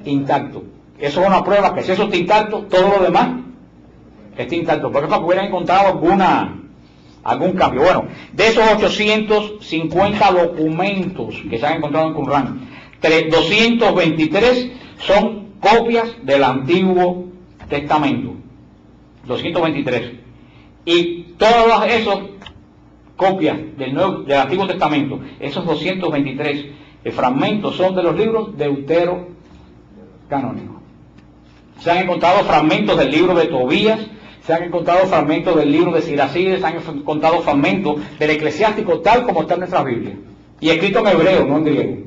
intacto. Eso es una prueba que si eso está intacto, todo lo demás está intacto. Por ejemplo, hubieran encontrado algún cambio. Bueno, de esos 850 documentos que se han encontrado en Qumrán, 223 son copias del Antiguo Testamento. 223. Y todas esas copias del Antiguo Testamento, esos 223 fragmentos son de los libros deuterocanónicos. Se han encontrado fragmentos del libro de Tobías, se han encontrado fragmentos del libro de Siracides, se han encontrado fragmentos del Eclesiástico tal como está en nuestra Biblia. Y escrito en hebreo, no en griego.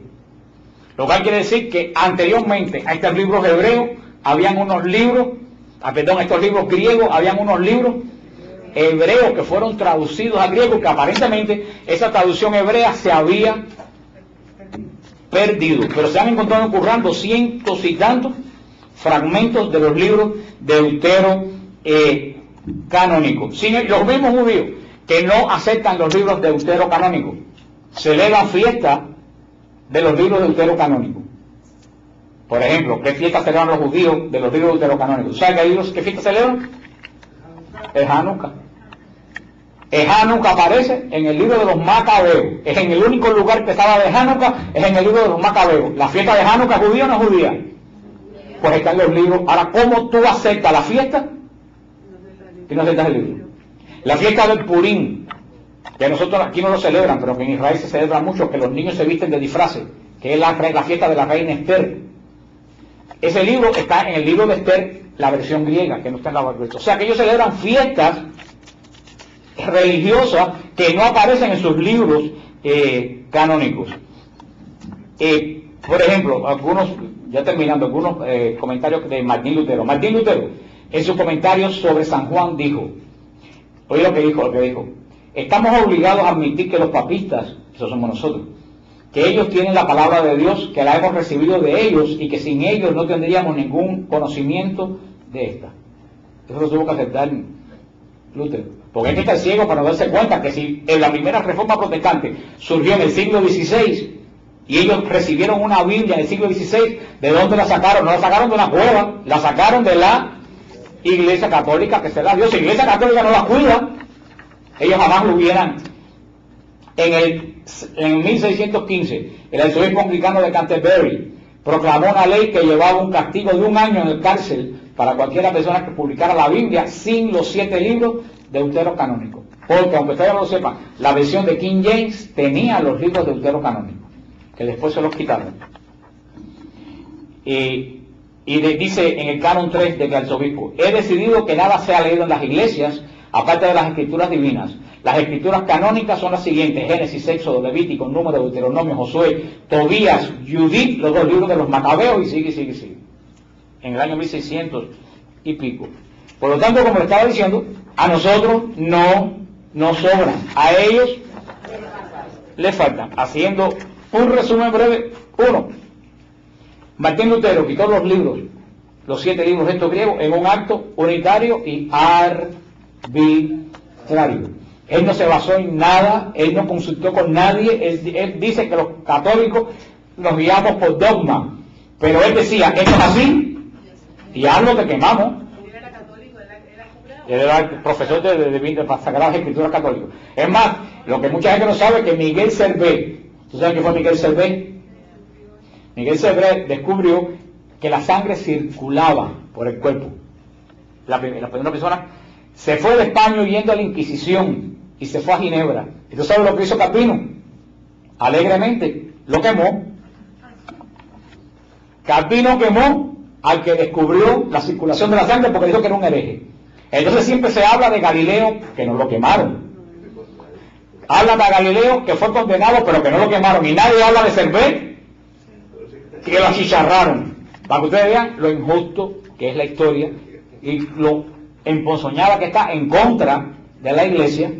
Lo cual quiere decir que anteriormente a estos libros hebreos habían unos libros, estos libros griegos, habían unos libros hebreos que fueron traducidos al griego, que aparentemente esa traducción hebrea se había perdido. Pero se han encontrado en Qumrán 200 y tantos fragmentos de los libros deuterocanónicos. Los mismos judíos que no aceptan los libros deuterocanónicos celebran fiesta de los libros deuterocanónicos. Por ejemplo, ¿qué fiesta celebran los judíos de los libros deuterocanónicos? ¿Sabes qué fiesta celebran? Es Hanukkah. El Hanukkah aparece en el libro de los Macabeos. Es en el único lugar que estaba de Hanukkah, es en el libro de los Macabeos. ¿La fiesta de Hanukkah es judía o no es judía? Pues está en los libros. Ahora, ¿cómo tú aceptas la fiesta y no aceptas el libro? La fiesta del Purim, que nosotros aquí no lo celebran, pero que en Israel se celebra mucho, que los niños se visten de disfraces, que es la fiesta de la reina Esther. Ese libro está en el libro de Esther, la versión griega, que no está en la versión. O sea que ellos celebran fiestas religiosas que no aparecen en sus libros canónicos. Por ejemplo, algunos comentarios de Martín Lutero. Martín Lutero, en sus comentarios sobre San Juan, dijo, oye lo que dijo, estamos obligados a admitir que los papistas, eso somos nosotros, que ellos tienen la palabra de Dios, que la hemos recibido de ellos y que sin ellos no tendríamos ningún conocimiento de esta. Eso lo tuvo que aceptar Lutero, porque hay que estar ciego para darse cuenta que si en la primera reforma protestante surgió en el siglo XVI y ellos recibieron una Biblia en el siglo XVI, ¿de dónde la sacaron? No la sacaron de una cueva, la sacaron de la Iglesia Católica que se la dio. Si la Iglesia Católica no la cuida, ellos jamás lo hubieran. En 1615, el arzobispo anglicano de Canterbury proclamó una ley que llevaba un castigo de 1 año en el cárcel para cualquiera persona que publicara la Biblia sin los 7 libros deuterocanónicos. Porque, aunque ustedes no lo sepan, la versión de King James tenía los libros deuterocanónicos, que después se los quitaron. Dice en el canon 3 del arzobispo, he decidido que nada sea leído en las iglesias, aparte de las escrituras divinas. Las escrituras canónicas son las siguientes: Génesis, Éxodo, Levítico, Número, Deuteronomio, Josué, Tobías, Judith, los 2 libros de los Macabeos, y sigue. En el año 1600 y pico. Por lo tanto, como le estaba diciendo, a nosotros no nos sobran, a ellos les faltan. Haciendo un resumen breve, 1. Martín Lutero quitó los libros, los 7 libros estos griegos, en un acto unitario y arbitrario. Él no se basó en nada, él no consultó con nadie, él dice que los católicos nos guiamos por dogma, pero él decía, esto es así, y algo te quemamos. Él era el profesor de Sagradas Escrituras Católicas. Es más, lo que mucha gente no sabe es que Miguel Servet, ¿tú sabes qué fue Miguel Servet? Miguel Servet descubrió que la sangre circulaba por el cuerpo. La primera persona se fue de España huyendo a la Inquisición y se fue a Ginebra. ¿Y tú sabes lo que hizo Calvino? Alegremente lo quemó. Calvino quemó al que descubrió la circulación de la sangre porque dijo que era un hereje. Entonces siempre se habla de Galileo, que no lo quemaron. Hablan de Galileo, que fue condenado, pero que no lo quemaron. Y nadie habla de Servet, que lo achicharraron. Para que ustedes vean lo injusto que es la historia y lo emponzoñada que está en contra de la Iglesia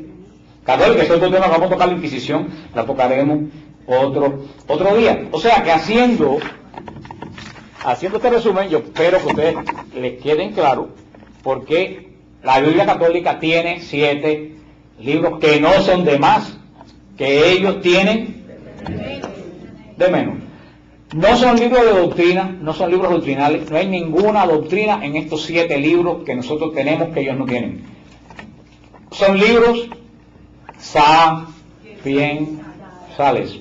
católica. Esto es otro tema que vamos a tocar la Inquisición, la tocaremos otro día. O sea que haciendo este resumen, yo espero que a ustedes les queden claro por qué la Biblia católica tiene 7 libros que no son de más, que ellos tienen de menos. No son libros de doctrina, no son libros doctrinales, no hay ninguna doctrina en estos 7 libros que nosotros tenemos que ellos no tienen. Son libros sapiensales.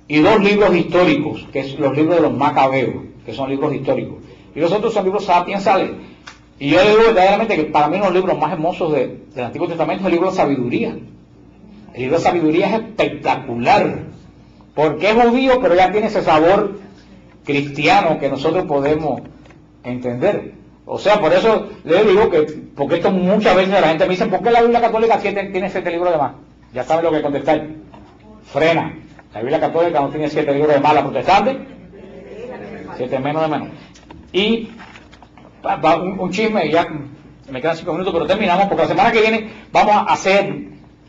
Y 2 libros históricos, que son los libros de los Macabeos, que son libros históricos. Y los otros son libros sapiensales. Y yo digo verdaderamente que para mí uno de los libros más hermosos del Antiguo Testamento es el libro de sabiduría. El libro de sabiduría es espectacular, porque es judío, pero ya tiene ese sabor cristiano que nosotros podemos entender. O sea, por eso le digo que, porque esto muchas veces la gente me dice, ¿por qué la Biblia católica tiene 7 libros de más? Ya saben lo que contestar. Frena. La Biblia católica no tiene 7 libros de más, la protestante 7 menos de menos. Y un chisme, ya me quedan 5 minutos, pero terminamos, porque la semana que viene vamos a hacer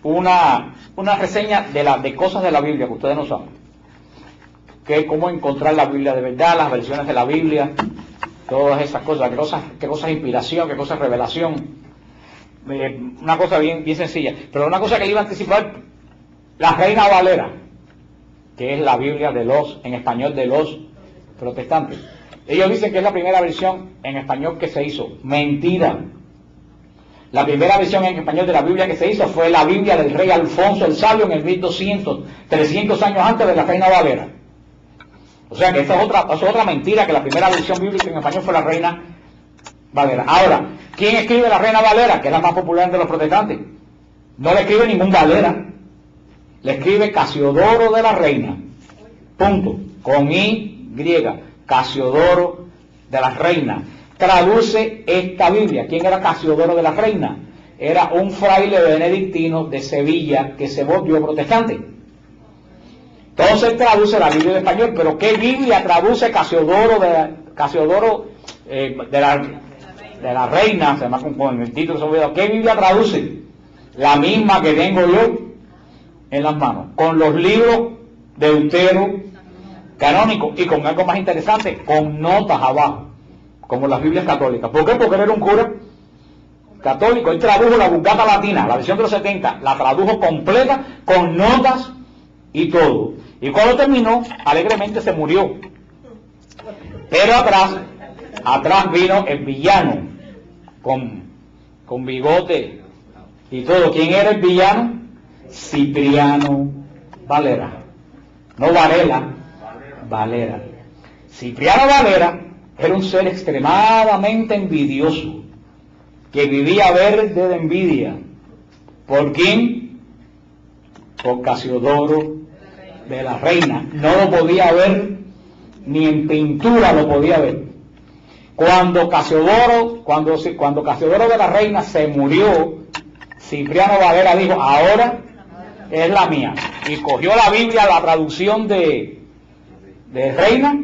una reseña de cosas de la Biblia que ustedes no saben, que es cómo encontrar la Biblia de verdad, las versiones de la Biblia, todas esas cosas, qué cosas inspiración, qué cosas revelación, una cosa bien sencilla. Pero una cosa que le iba a anticipar, la Reina Valera, que es la Biblia en español de los protestantes. Ellos dicen que es la primera versión en español que se hizo. Mentira. La primera versión en español de la Biblia que se hizo fue la Biblia del rey Alfonso el Sabio en el 1200, 300 años antes de la Reina Valera. O sea que esta es otra mentira, que la primera versión bíblica en español fue la Reina Valera. Ahora, ¿quién escribe la Reina Valera? Que es la más popular entre los protestantes. No le escribe ningún Valera. Le escribe Casiodoro de la Reina. Punto. Con Y griega. Casiodoro de la Reina. Traduce esta Biblia. ¿Quién era Casiodoro de la Reina? Era un fraile benedictino de Sevilla que se volvió protestante. Entonces traduce la Biblia en español. Pero ¿qué Biblia traduce Casiodoro de la Reina? Se llama con el título de su. ¿Qué Biblia traduce? La misma que tengo yo en las manos, con los libros deuterocanónicos y con algo más interesante, con notas abajo, como las Biblias católicas. ¿Por qué? Porque él era un cura católico. Él tradujo la Vulgata Latina, la versión de los 70, la tradujo completa, con notas y todo. Y cuando terminó, alegremente se murió. Pero atrás vino el villano, con bigote y todo. ¿Quién era el villano? Cipriano Valera. No Varela, Valera. Cipriano Valera era un ser extremadamente envidioso, que vivía verde de envidia. ¿Por quién? Por Casiodoro de la Reina. No lo podía ver, ni en pintura lo podía ver. Cuando Casiodoro de la Reina se murió, Cipriano Valera dijo, ahora es la mía. Y cogió la Biblia, la traducción de Reina,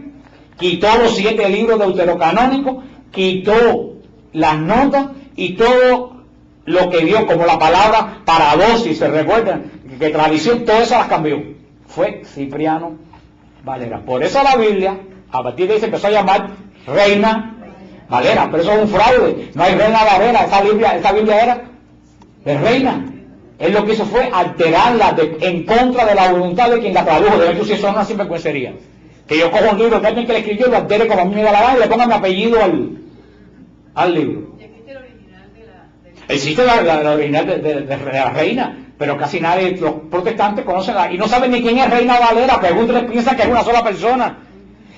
quitó los 7 libros deuterocanónicos, quitó las notas y todo lo que dio como la palabra paradosis, se recuerdan, que tradición, todo eso las cambió. Fue Cipriano Valera. Por eso la Biblia, a partir de ahí se empezó a llamar Reina Valera, pero eso es un fraude. No hay Reina Valera, esta Biblia era de Reina. Él lo que hizo fue alterarla en contra de la voluntad de quien la tradujo. De hecho, si eso es una sinvergüencería. Que yo cojo un libro que alguien que le escribió y lo altere como a mí me da la gana y le ponga mi apellido al libro. Existe la original de la Reina, pero casi nadie, los protestantes conocen y no saben ni quién es Reina Valera. Pregúntenle, piensan que es una sola persona.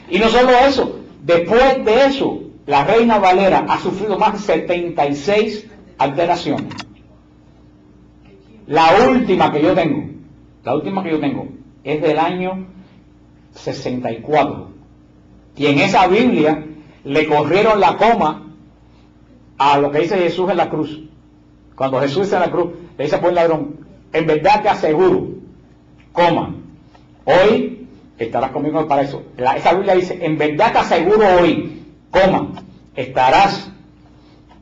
Y no solo eso, después de eso, la Reina Valera ha sufrido más de 76 alteraciones. La última que yo tengo, es del año 64. Y en esa Biblia le corrieron la coma a lo que dice Jesús en la cruz. Cuando Jesús está en la cruz, le dice por el ladrón, en verdad te aseguro, coma, hoy estarás conmigo en el paraíso. Esa Biblia dice, en verdad te aseguro hoy, coma, estarás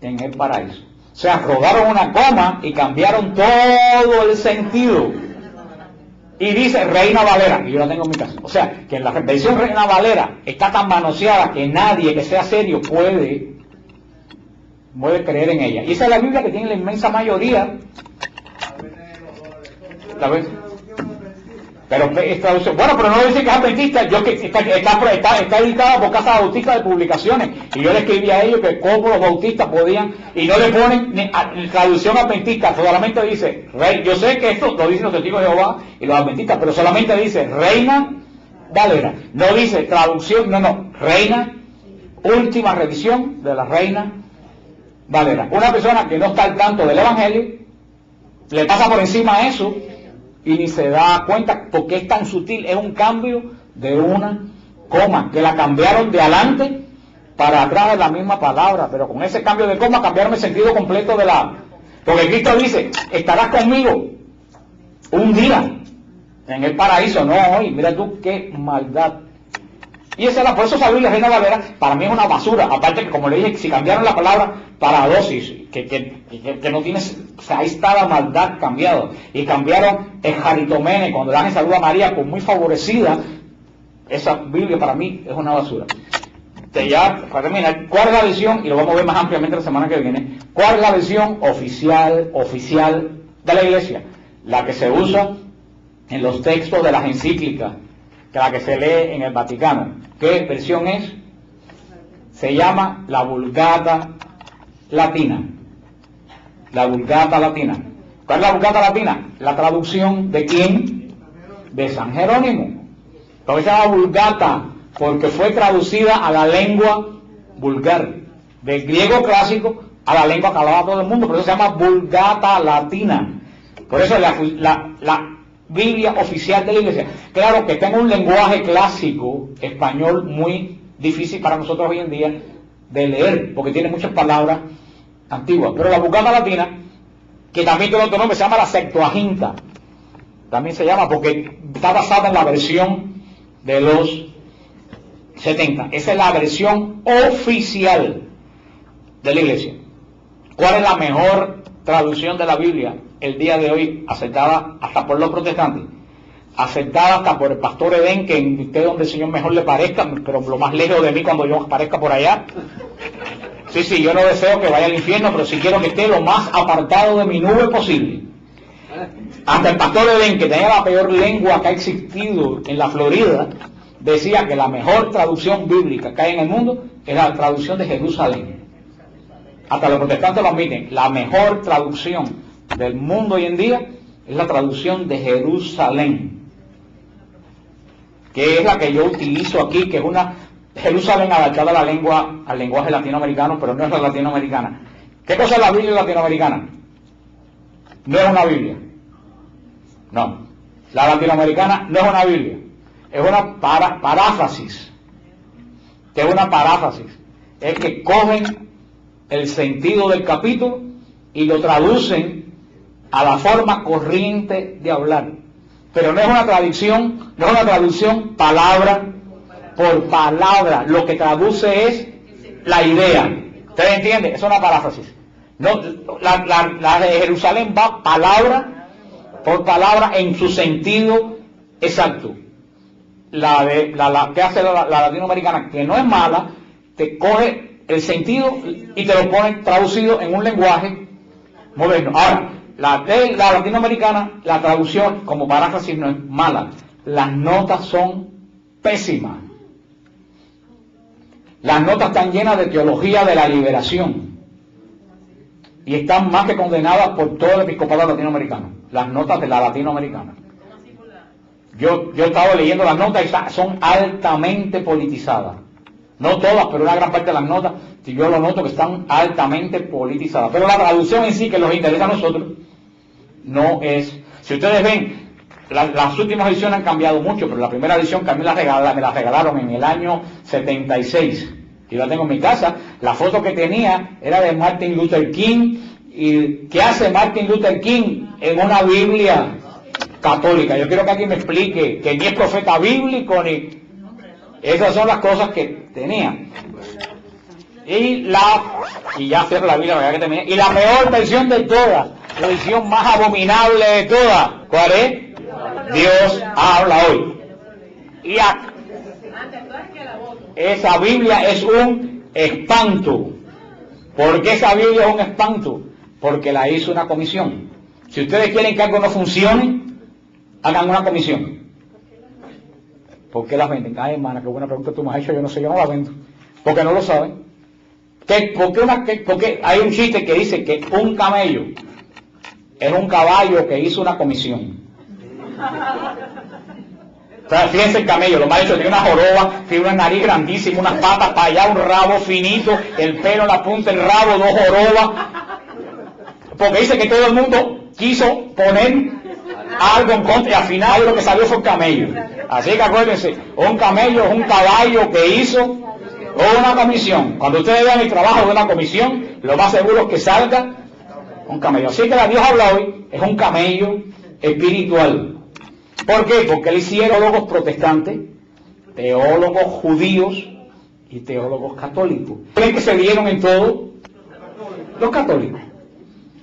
en el paraíso. O sea, rodaron una coma y cambiaron todo el sentido. Y dice Reina Valera, y yo la tengo en mi casa. O sea, que en la versión Reina Valera está tan manoseada que nadie que sea serio puede creer en ella. Y esa es la Biblia que tiene la inmensa mayoría. ¿La ves? Pero es traducción. Bueno, pero no dice que es adventista. Está editada por Casa Bautista de Publicaciones. Y yo le escribí a ellos que cómo los bautistas podían, y no le ponen ni traducción adventista, solamente dice rey. Yo sé que esto lo dicen los testigos de Jehová y los adventistas, pero solamente dice Reina Valera. No dice traducción, no, Reina, última revisión de la Reina Valera. Una persona que no está al tanto del Evangelio le pasa por encima eso y ni se da cuenta porque es tan sutil. Es un cambio de una coma, que la cambiaron de adelante para atrás de la misma palabra, pero con ese cambio de coma cambiaron el sentido completo de la... Porque Cristo dice, estarás conmigo un día en el paraíso, no hoy. Mira tú qué maldad. Y esa es por eso esa Biblia Reina Valera para mí es una basura. Aparte que, como le dije, si cambiaron la palabra para dosis, que no tiene, o sea, ahí está la maldad cambiada. Y cambiaron el Jaritomene, cuando dan el saludo a María, pues muy favorecida. Esa Biblia para mí es una basura. Ya, para terminar, ¿cuál es la versión? Y lo vamos a ver más ampliamente la semana que viene. ¿Cuál es la versión oficial de la Iglesia? La que se usa en los textos de las encíclicas, que la que se lee en el Vaticano. ¿Qué versión es? Se llama la Vulgata Latina. La Vulgata Latina. ¿Cuál es la Vulgata Latina? La traducción ¿de quién? De San Jerónimo. Entonces se llama Vulgata porque fue traducida a la lengua vulgar, del griego clásico a la lengua que hablaba todo el mundo. Por eso se llama Vulgata Latina. Por eso la Biblia oficial de la Iglesia. Claro que está en un lenguaje clásico español muy difícil para nosotros hoy en día de leer, porque tiene muchas palabras antiguas. Pero la Vulgata Latina, que también tiene otro nombre, se llama la Septuaginta. También se llama porque está basada en la versión de los 70. Esa es la versión oficial de la Iglesia. ¿Cuál es la mejor traducción de la Biblia el día de hoy, aceptada hasta por los protestantes, aceptada hasta por el pastor Edén, que esté donde el Señor mejor le parezca, pero lo más lejos de mí cuando yo aparezca por allá? Sí, yo no deseo que vaya al infierno, pero sí quiero que esté lo más apartado de mi nube posible. Hasta el pastor Edén, que tenía la peor lengua que ha existido en la Florida, decía que la mejor traducción bíblica que hay en el mundo es la traducción de Jerusalén. Hasta los protestantes lo admiten. La mejor traducción del mundo hoy en día es la traducción de Jerusalén, que es la que yo utilizo aquí, que es una Jerusalén adaptada a la lengua, al lenguaje latinoamericano, pero no es la latinoamericana. ¿Qué cosa es la Biblia latinoamericana? No es una Biblia. No. La latinoamericana no es una Biblia. Es una paráfrasis. ¿Qué es una paráfrasis? Es que cogen el sentido del capítulo y lo traducen a la forma corriente de hablar. Pero no es una traducción palabra por palabra. Lo que traduce es la idea. ¿Ustedes entienden? Es una paráfrasis. No, la de Jerusalén va palabra por palabra en su sentido exacto. La que hace la latinoamericana, que no es mala, te coge el sentido y te lo pone traducido en un lenguaje moderno. Ahora, la latinoamericana, la traducción como paráfrasis no es mala. Las notas son pésimas. Las notas están llenas de teología de la liberación y están más que condenadas por todo el episcopado latinoamericano. Las notas de la latinoamericana. Yo he estado leyendo las notas y son altamente politizadas. No todas, pero una gran parte de las notas, si yo lo noto, que están altamente politizadas. Pero la traducción en sí, que nos interesa a nosotros, no es. Si ustedes ven las últimas ediciones han cambiado mucho, pero la primera edición que a mí me la regalaron en el año 76. Y la tengo en mi casa. La foto que tenía era de Martin Luther King. ¿Y qué hace Martin Luther King en una Biblia católica? Yo quiero que alguien me explique que ni es profeta bíblico, ni... Esas son las cosas que tenía. Y ya cierro la Biblia, que tenía. Y la peor versión de todas, la versión más abominable de todas, ¿cuál es? Dios habla hoy. Y esa Biblia es un espanto. ¿Por qué esa Biblia es un espanto? Porque la hizo una comisión. Si ustedes quieren que algo no funcione, hagan una comisión. ¿Por qué las venden? Ay, hermana, qué buena pregunta tú me has hecho. Yo no sé, yo no la vendo. Porque no lo saben. Porque hay un chiste que dice que un camello es un caballo que hizo una comisión. O sea, fíjense el camello, lo más hecho, tiene una joroba, tiene una nariz grandísima, unas patas para allá, un rabo finito, el pelo en la punta del rabo, dos jorobas. Porque dice que todo el mundo quiso poner algo en contra y al final lo que salió fue un camello. Así que acuérdense, un camello es un caballo que hizo una comisión. Cuando ustedes vean el trabajo de una comisión, lo más seguro es que salga un camello. Así que la Dios habla hoy es un camello espiritual. ¿Por qué? Porque le hicieron teólogos protestantes, teólogos judíos y teólogos católicos. ¿Creen que se dieron en todo? Los católicos.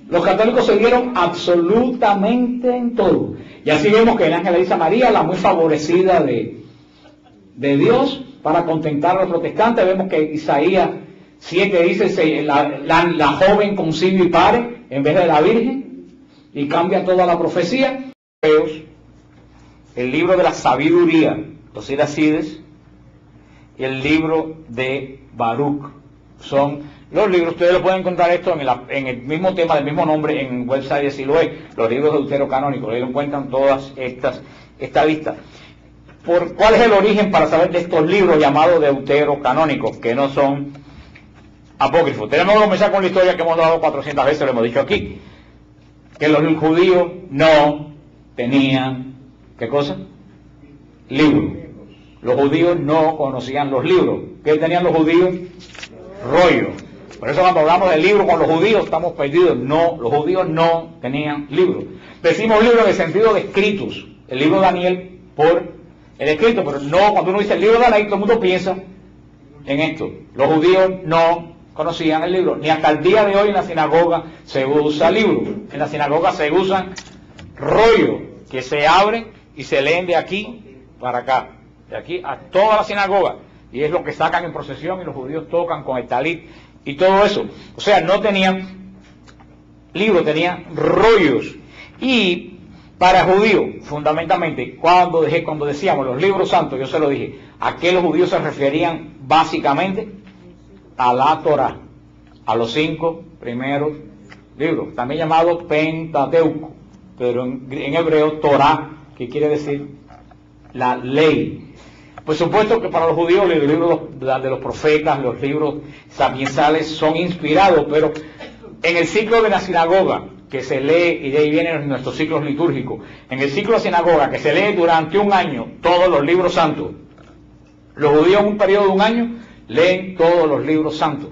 Los católicos se dieron absolutamente en todo. Y así vemos que el ángel le dice a María, la muy favorecida de Dios, para contentar a los protestantes. Vemos que Isaías 7 dice, la joven concibe y pare en vez de la virgen, y cambia toda la profecía. El libro de la sabiduría, los Iracides, y el libro de Baruch son los libros. Ustedes lo pueden encontrar esto en el mismo tema, del mismo nombre, en el website de Siloé, los libros deuterocanónicos. Ahí lo encuentran todas esta lista. ¿Cuál es el origen para saber de estos libros llamados deuterocanónicos, que no son apócrifos? Tenemos que comenzar con la historia que hemos dado 400 veces, lo hemos dicho aquí, que los judíos no tenían, ¿qué cosa? Libros. Los judíos no conocían los libros. ¿Qué tenían los judíos? Rollo. Por eso cuando hablamos del libro con los judíos estamos perdidos. No, los judíos no tenían libros. Decimos libros en el sentido de escritos. El libro de Daniel por el escrito, pero no, cuando uno dice el libro de Daniel, todo el mundo piensa en esto. Los judíos no conocían el libro. Ni hasta el día de hoy en la sinagoga se usa libro. En la sinagoga se usan rollos que se abren y se leen de aquí para acá, de aquí a toda la sinagoga, y es lo que sacan en procesión y los judíos tocan con el talit y todo eso. O sea, no tenían libros, tenían rollos. Y para judíos, fundamentalmente, cuando decíamos los libros santos, yo se lo dije, ¿a qué los judíos se referían básicamente? A la Torá, a los 5 primeros libros, también llamados Pentateuco, pero en hebreo Torá, que quiere decir la ley. Por supuesto que para los judíos los libros de los profetas, los libros sapiensales son inspirados, pero en el ciclo de la sinagoga, que se lee, y de ahí vienen nuestros ciclos litúrgicos, en el ciclo de la sinagoga, que se lee durante un año todos los libros santos, los judíos en un periodo de un año leen todos los libros santos,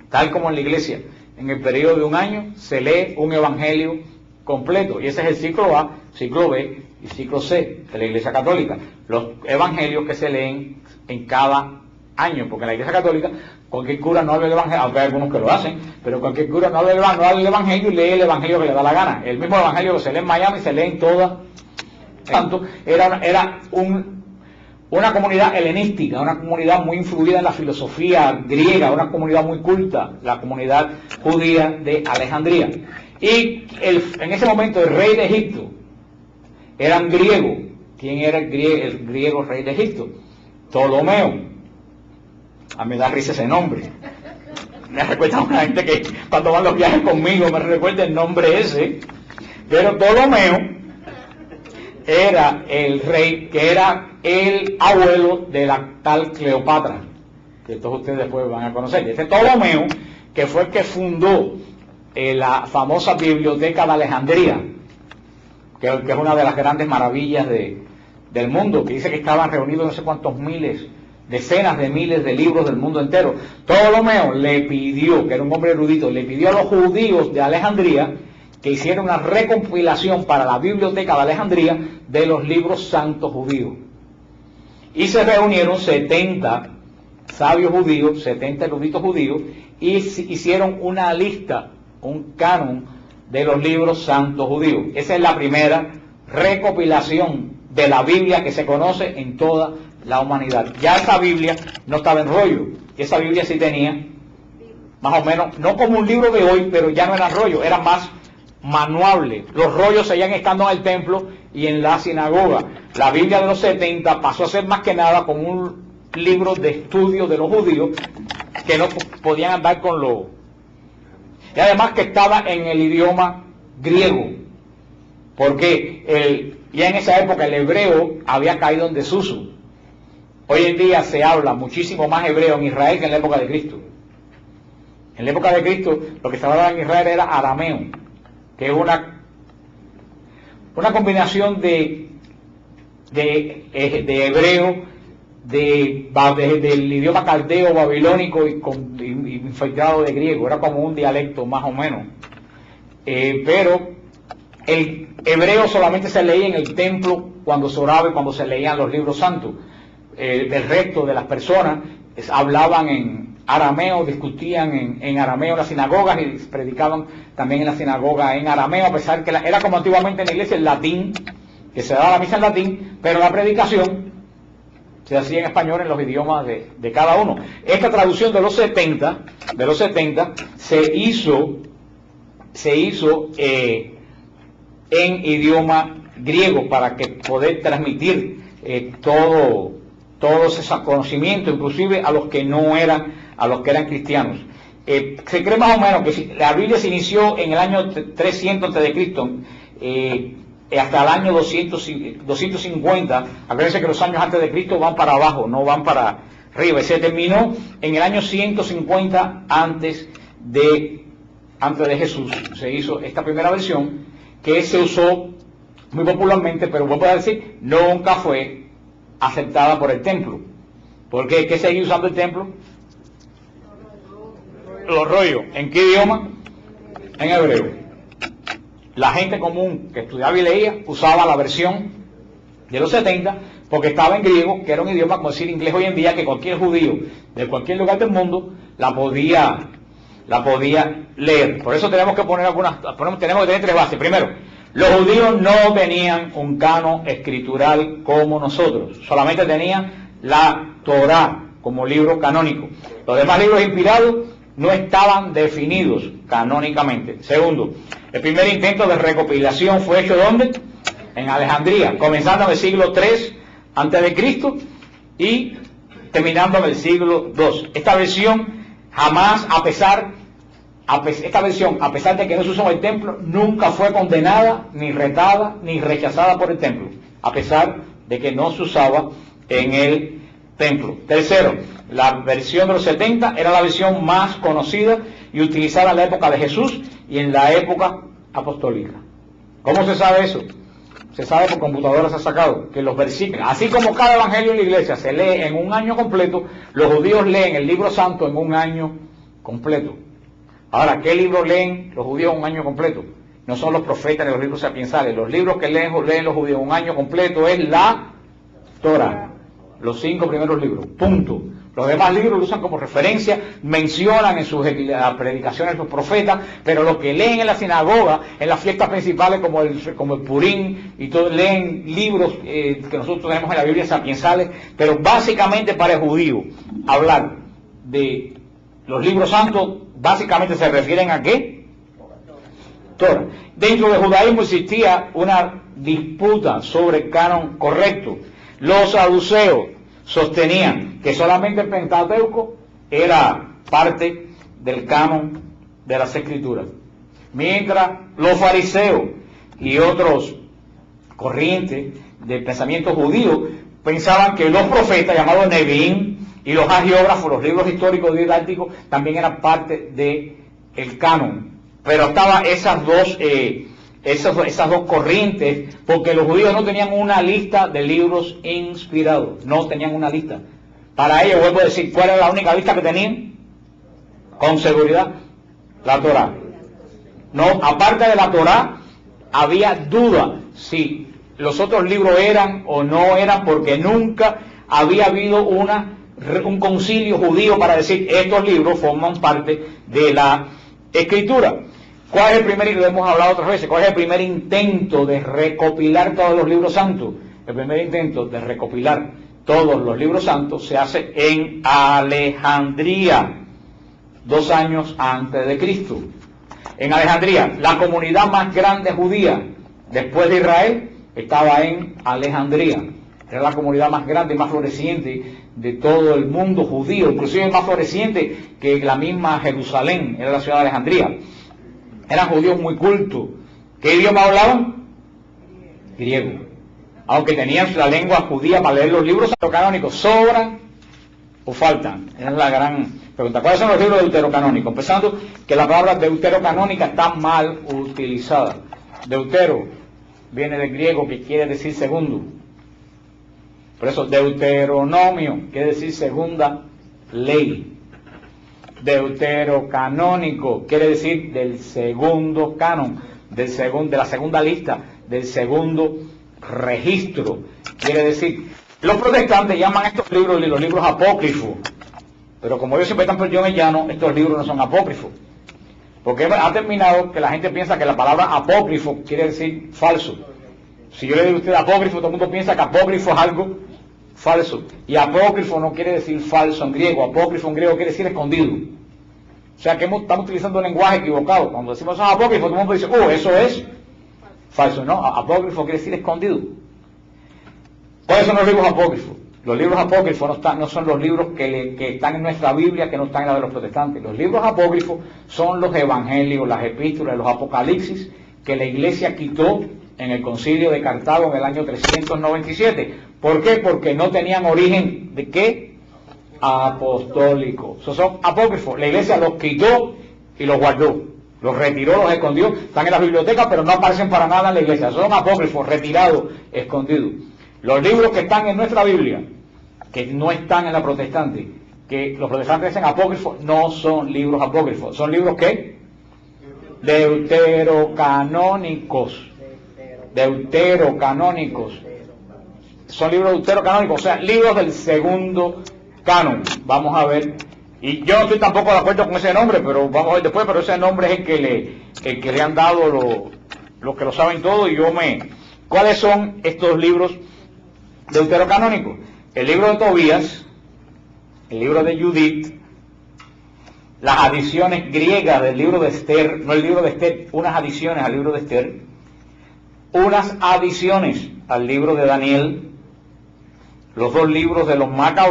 tal como en la iglesia, en el periodo de un año se lee un evangelio completo, y ese es el ciclo A, ciclo B y ciclo C de la Iglesia Católica. Los evangelios que se leen en cada año, porque en la Iglesia Católica cualquier cura no habla el evangelio, aunque hay algunos que lo hacen, pero cualquier cura no habla el evangelio y lee el evangelio que le da la gana. El mismo evangelio que se lee en Miami se lee en toda. Tanto era una comunidad helenística, una comunidad muy influida en la filosofía griega, una comunidad muy culta, la comunidad judía de Alejandría. Y en ese momento el rey de Egipto era un griego. ¿Quién era el griego rey de Egipto? Ptolomeo. A mí me da risa ese nombre. Me recuerda a una gente que cuando van los viajes conmigo me recuerda el nombre ese. Pero Ptolomeo era el rey, que era el abuelo de la tal Cleopatra, que todos ustedes después van a conocer. Este Ptolomeo, que fue el que fundó la famosa biblioteca de Alejandría, que es una de las grandes maravillas del mundo, que dice que estaban reunidos no sé cuántos miles, decenas de miles de libros del mundo entero. Ptolomeo le pidió, que era un hombre erudito, le pidió a los judíos de Alejandría que hiciera una recompilación para la biblioteca de Alejandría de los libros santos judíos. Y se reunieron 70 sabios judíos, 70 eruditos judíos, y hicieron una lista, un canon de los libros santos judíos. Esa es la primera recopilación de la Biblia que se conoce en toda la humanidad. Ya esa Biblia no estaba en rollo, esa Biblia sí tenía, más o menos, no como un libro de hoy, pero ya no era rollo, era más manuable. Los rollos seguían estando en el templo y en la sinagoga. La Biblia de los 70 pasó a ser más que nada como un libro de estudio de los judíos que no podían andar con lo... Y además que estaba en el idioma griego, porque ya en esa época el hebreo había caído en desuso. Hoy en día se habla muchísimo más hebreo en Israel que en la época de Cristo. En la época de Cristo lo que se hablaba en Israel era arameo, que es una combinación de hebreo, del idioma caldeo babilónico y infiltrado de griego. Era como un dialecto más o menos, pero el hebreo solamente se leía en el templo cuando se oraba y cuando se leían los libros santos. Del resto de las personas hablaban en arameo, discutían en arameo en las sinagogas y predicaban también en la sinagoga en arameo, a pesar que era como antiguamente en la iglesia el latín, que se daba la misa en latín, pero la predicación se hacía en español en los idiomas de cada uno. Esta traducción de los 70 se hizo en idioma griego para que poder transmitir todos esos conocimientos, inclusive a los que eran cristianos. Se cree más o menos que la Biblia se inició en el año 300 a.C., hasta el año 250, acuérdense que los años antes de Cristo van para abajo, no van para arriba, y se terminó en el año 150 antes de Jesús. Se hizo esta primera versión que se usó muy popularmente, pero vuelvo a decir, nunca fue aceptada por el templo. ¿Por qué? ¿Qué seguía usando el templo? Los rollos. ¿En qué idioma? En hebreo. La gente común que estudiaba y leía usaba la versión de los 70 porque estaba en griego, que era un idioma como decir inglés hoy en día, que cualquier judío de cualquier lugar del mundo la podía leer. Por eso tenemos que tenemos que tener tres bases. Primero, los judíos no tenían un canon escritural como nosotros, solamente tenían la Torá como libro canónico. Los demás libros inspirados no estaban definidos canónicamente. Segundo, el primer intento de recopilación fue hecho ¿dónde? En Alejandría, comenzando en el siglo III a.C. y terminando en el siglo II. Esta versión jamás, a pesar de que no se usó en el templo, nunca fue condenada, ni retada, ni rechazada por el templo, a pesar de que no se usaba en el templo. Tercero, la versión de los 70 era la versión más conocida y utilizada en la época de Jesús y en la época apostólica. ¿Cómo se sabe eso? Se sabe por computadoras, se ha sacado que los versículos, así como cada evangelio en la iglesia se lee en un año completo, los judíos leen el libro santo en un año completo. Ahora, ¿qué libros leen los judíos en un año completo? No son los profetas ni los libros sapiensales. Los libros que leen los judíos en un año completo es la Torá, los 5 primeros libros, punto. Los demás libros lo usan como referencia, mencionan en sus predicaciones los profetas, pero los que leen en la sinagoga, en las fiestas principales como el Purim, y todos leen libros que nosotros tenemos en la Biblia sapiensales, pero básicamente para el judío hablar de los libros santos, básicamente se refieren a ¿qué? Torah. Dentro del judaísmo existía una disputa sobre el canon correcto. Los saduceos sostenían que solamente el Pentateuco era parte del canon de las Escrituras, mientras los fariseos y otros corrientes del pensamiento judío pensaban que los profetas llamados Nevi'im y los hagiógrafos, los libros históricos didácticos, también eran parte del canon. Pero estaban esas dos esas dos corrientes, porque los judíos no tenían una lista de libros inspirados, no tenían una lista. Para ellos, vuelvo a decir, ¿cuál era la única lista que tenían? Con seguridad, la Torá. No, aparte de la Torá, había duda si los otros libros eran o no eran, porque nunca había habido un concilio judío para decir estos libros forman parte de la Escritura. ¿Cuál es el primer, y lo hemos hablado otras veces, cuál es el primer intento de recopilar todos los libros santos? El primer intento de recopilar todos los libros santos se hace en Alejandría, 2 años antes de Cristo. En Alejandría, la comunidad más grande judía después de Israel estaba en Alejandría. Era la comunidad más grande y más floreciente de todo el mundo judío, inclusive más floreciente que la misma Jerusalén, era la ciudad de Alejandría. Eran judíos muy cultos. ¿Qué idioma hablaban? Griego. Aunque tenían la lengua judía para leer los libros canónicos, ¿sobran o faltan? Esa es la gran pregunta. ¿Cuáles son los libros deuterocanónicos? Empezando que la palabra deuterocanónica está mal utilizada. Deutero viene del griego que quiere decir segundo. Por eso Deuteronomio quiere decir segunda ley. Deuterocanónico quiere decir del segundo canon, de la segunda lista, del segundo registro. Quiere decir, los protestantes llaman a estos libros los libros apócrifos, pero como ellos siempre están perdidos en el llano, estos libros no son apócrifos, porque ha terminado que la gente piensa que la palabra apócrifo quiere decir falso. Si yo le digo a usted apócrifo, todo el mundo piensa que apócrifo es algo falso, y apócrifo no quiere decir falso en griego. Apócrifo en griego quiere decir escondido. O sea que estamos utilizando un lenguaje equivocado. Cuando decimos eso es apócrifo, todo el mundo dice, eso es falso. No, apócrifo quiere decir escondido. ¿Cuáles son los libros apócrifos? Los libros apócrifos no son los libros que están en nuestra Biblia, que no están en la de los protestantes. Los libros apócrifos son los evangelios, las epístolas, los apocalipsis que la iglesia quitó en el concilio de Cartago en el año 397. ¿Por qué? Porque no tenían origen ¿de qué? Apostólico. Esos son apócrifos. La iglesia los quitó y los guardó. Los retiró, los escondió. Están en las bibliotecas, pero no aparecen para nada en la iglesia. Son apócrifos, retirados, escondidos. Los libros que están en nuestra Biblia, que no están en la protestante, que los protestantes dicen apócrifos, no son libros apócrifos. ¿Son libros qué? Deuterocanónicos. Deuterocanónicos. Son libros deuterocanónicos, o sea, libros del segundo canon. Vamos a ver. Y yo no estoy tampoco de acuerdo con ese nombre, pero vamos a ver después, pero ese nombre es el que le han dado los que lo saben todo. Y ¿cuáles son estos libros deuterocanónicos? El libro de Tobías, el libro de Judith, las adiciones griegas del libro de Esther, no el libro de Esther, unas adiciones al libro de Esther, unas adiciones al libro de Daniel, los 2 libros de los Macabeos,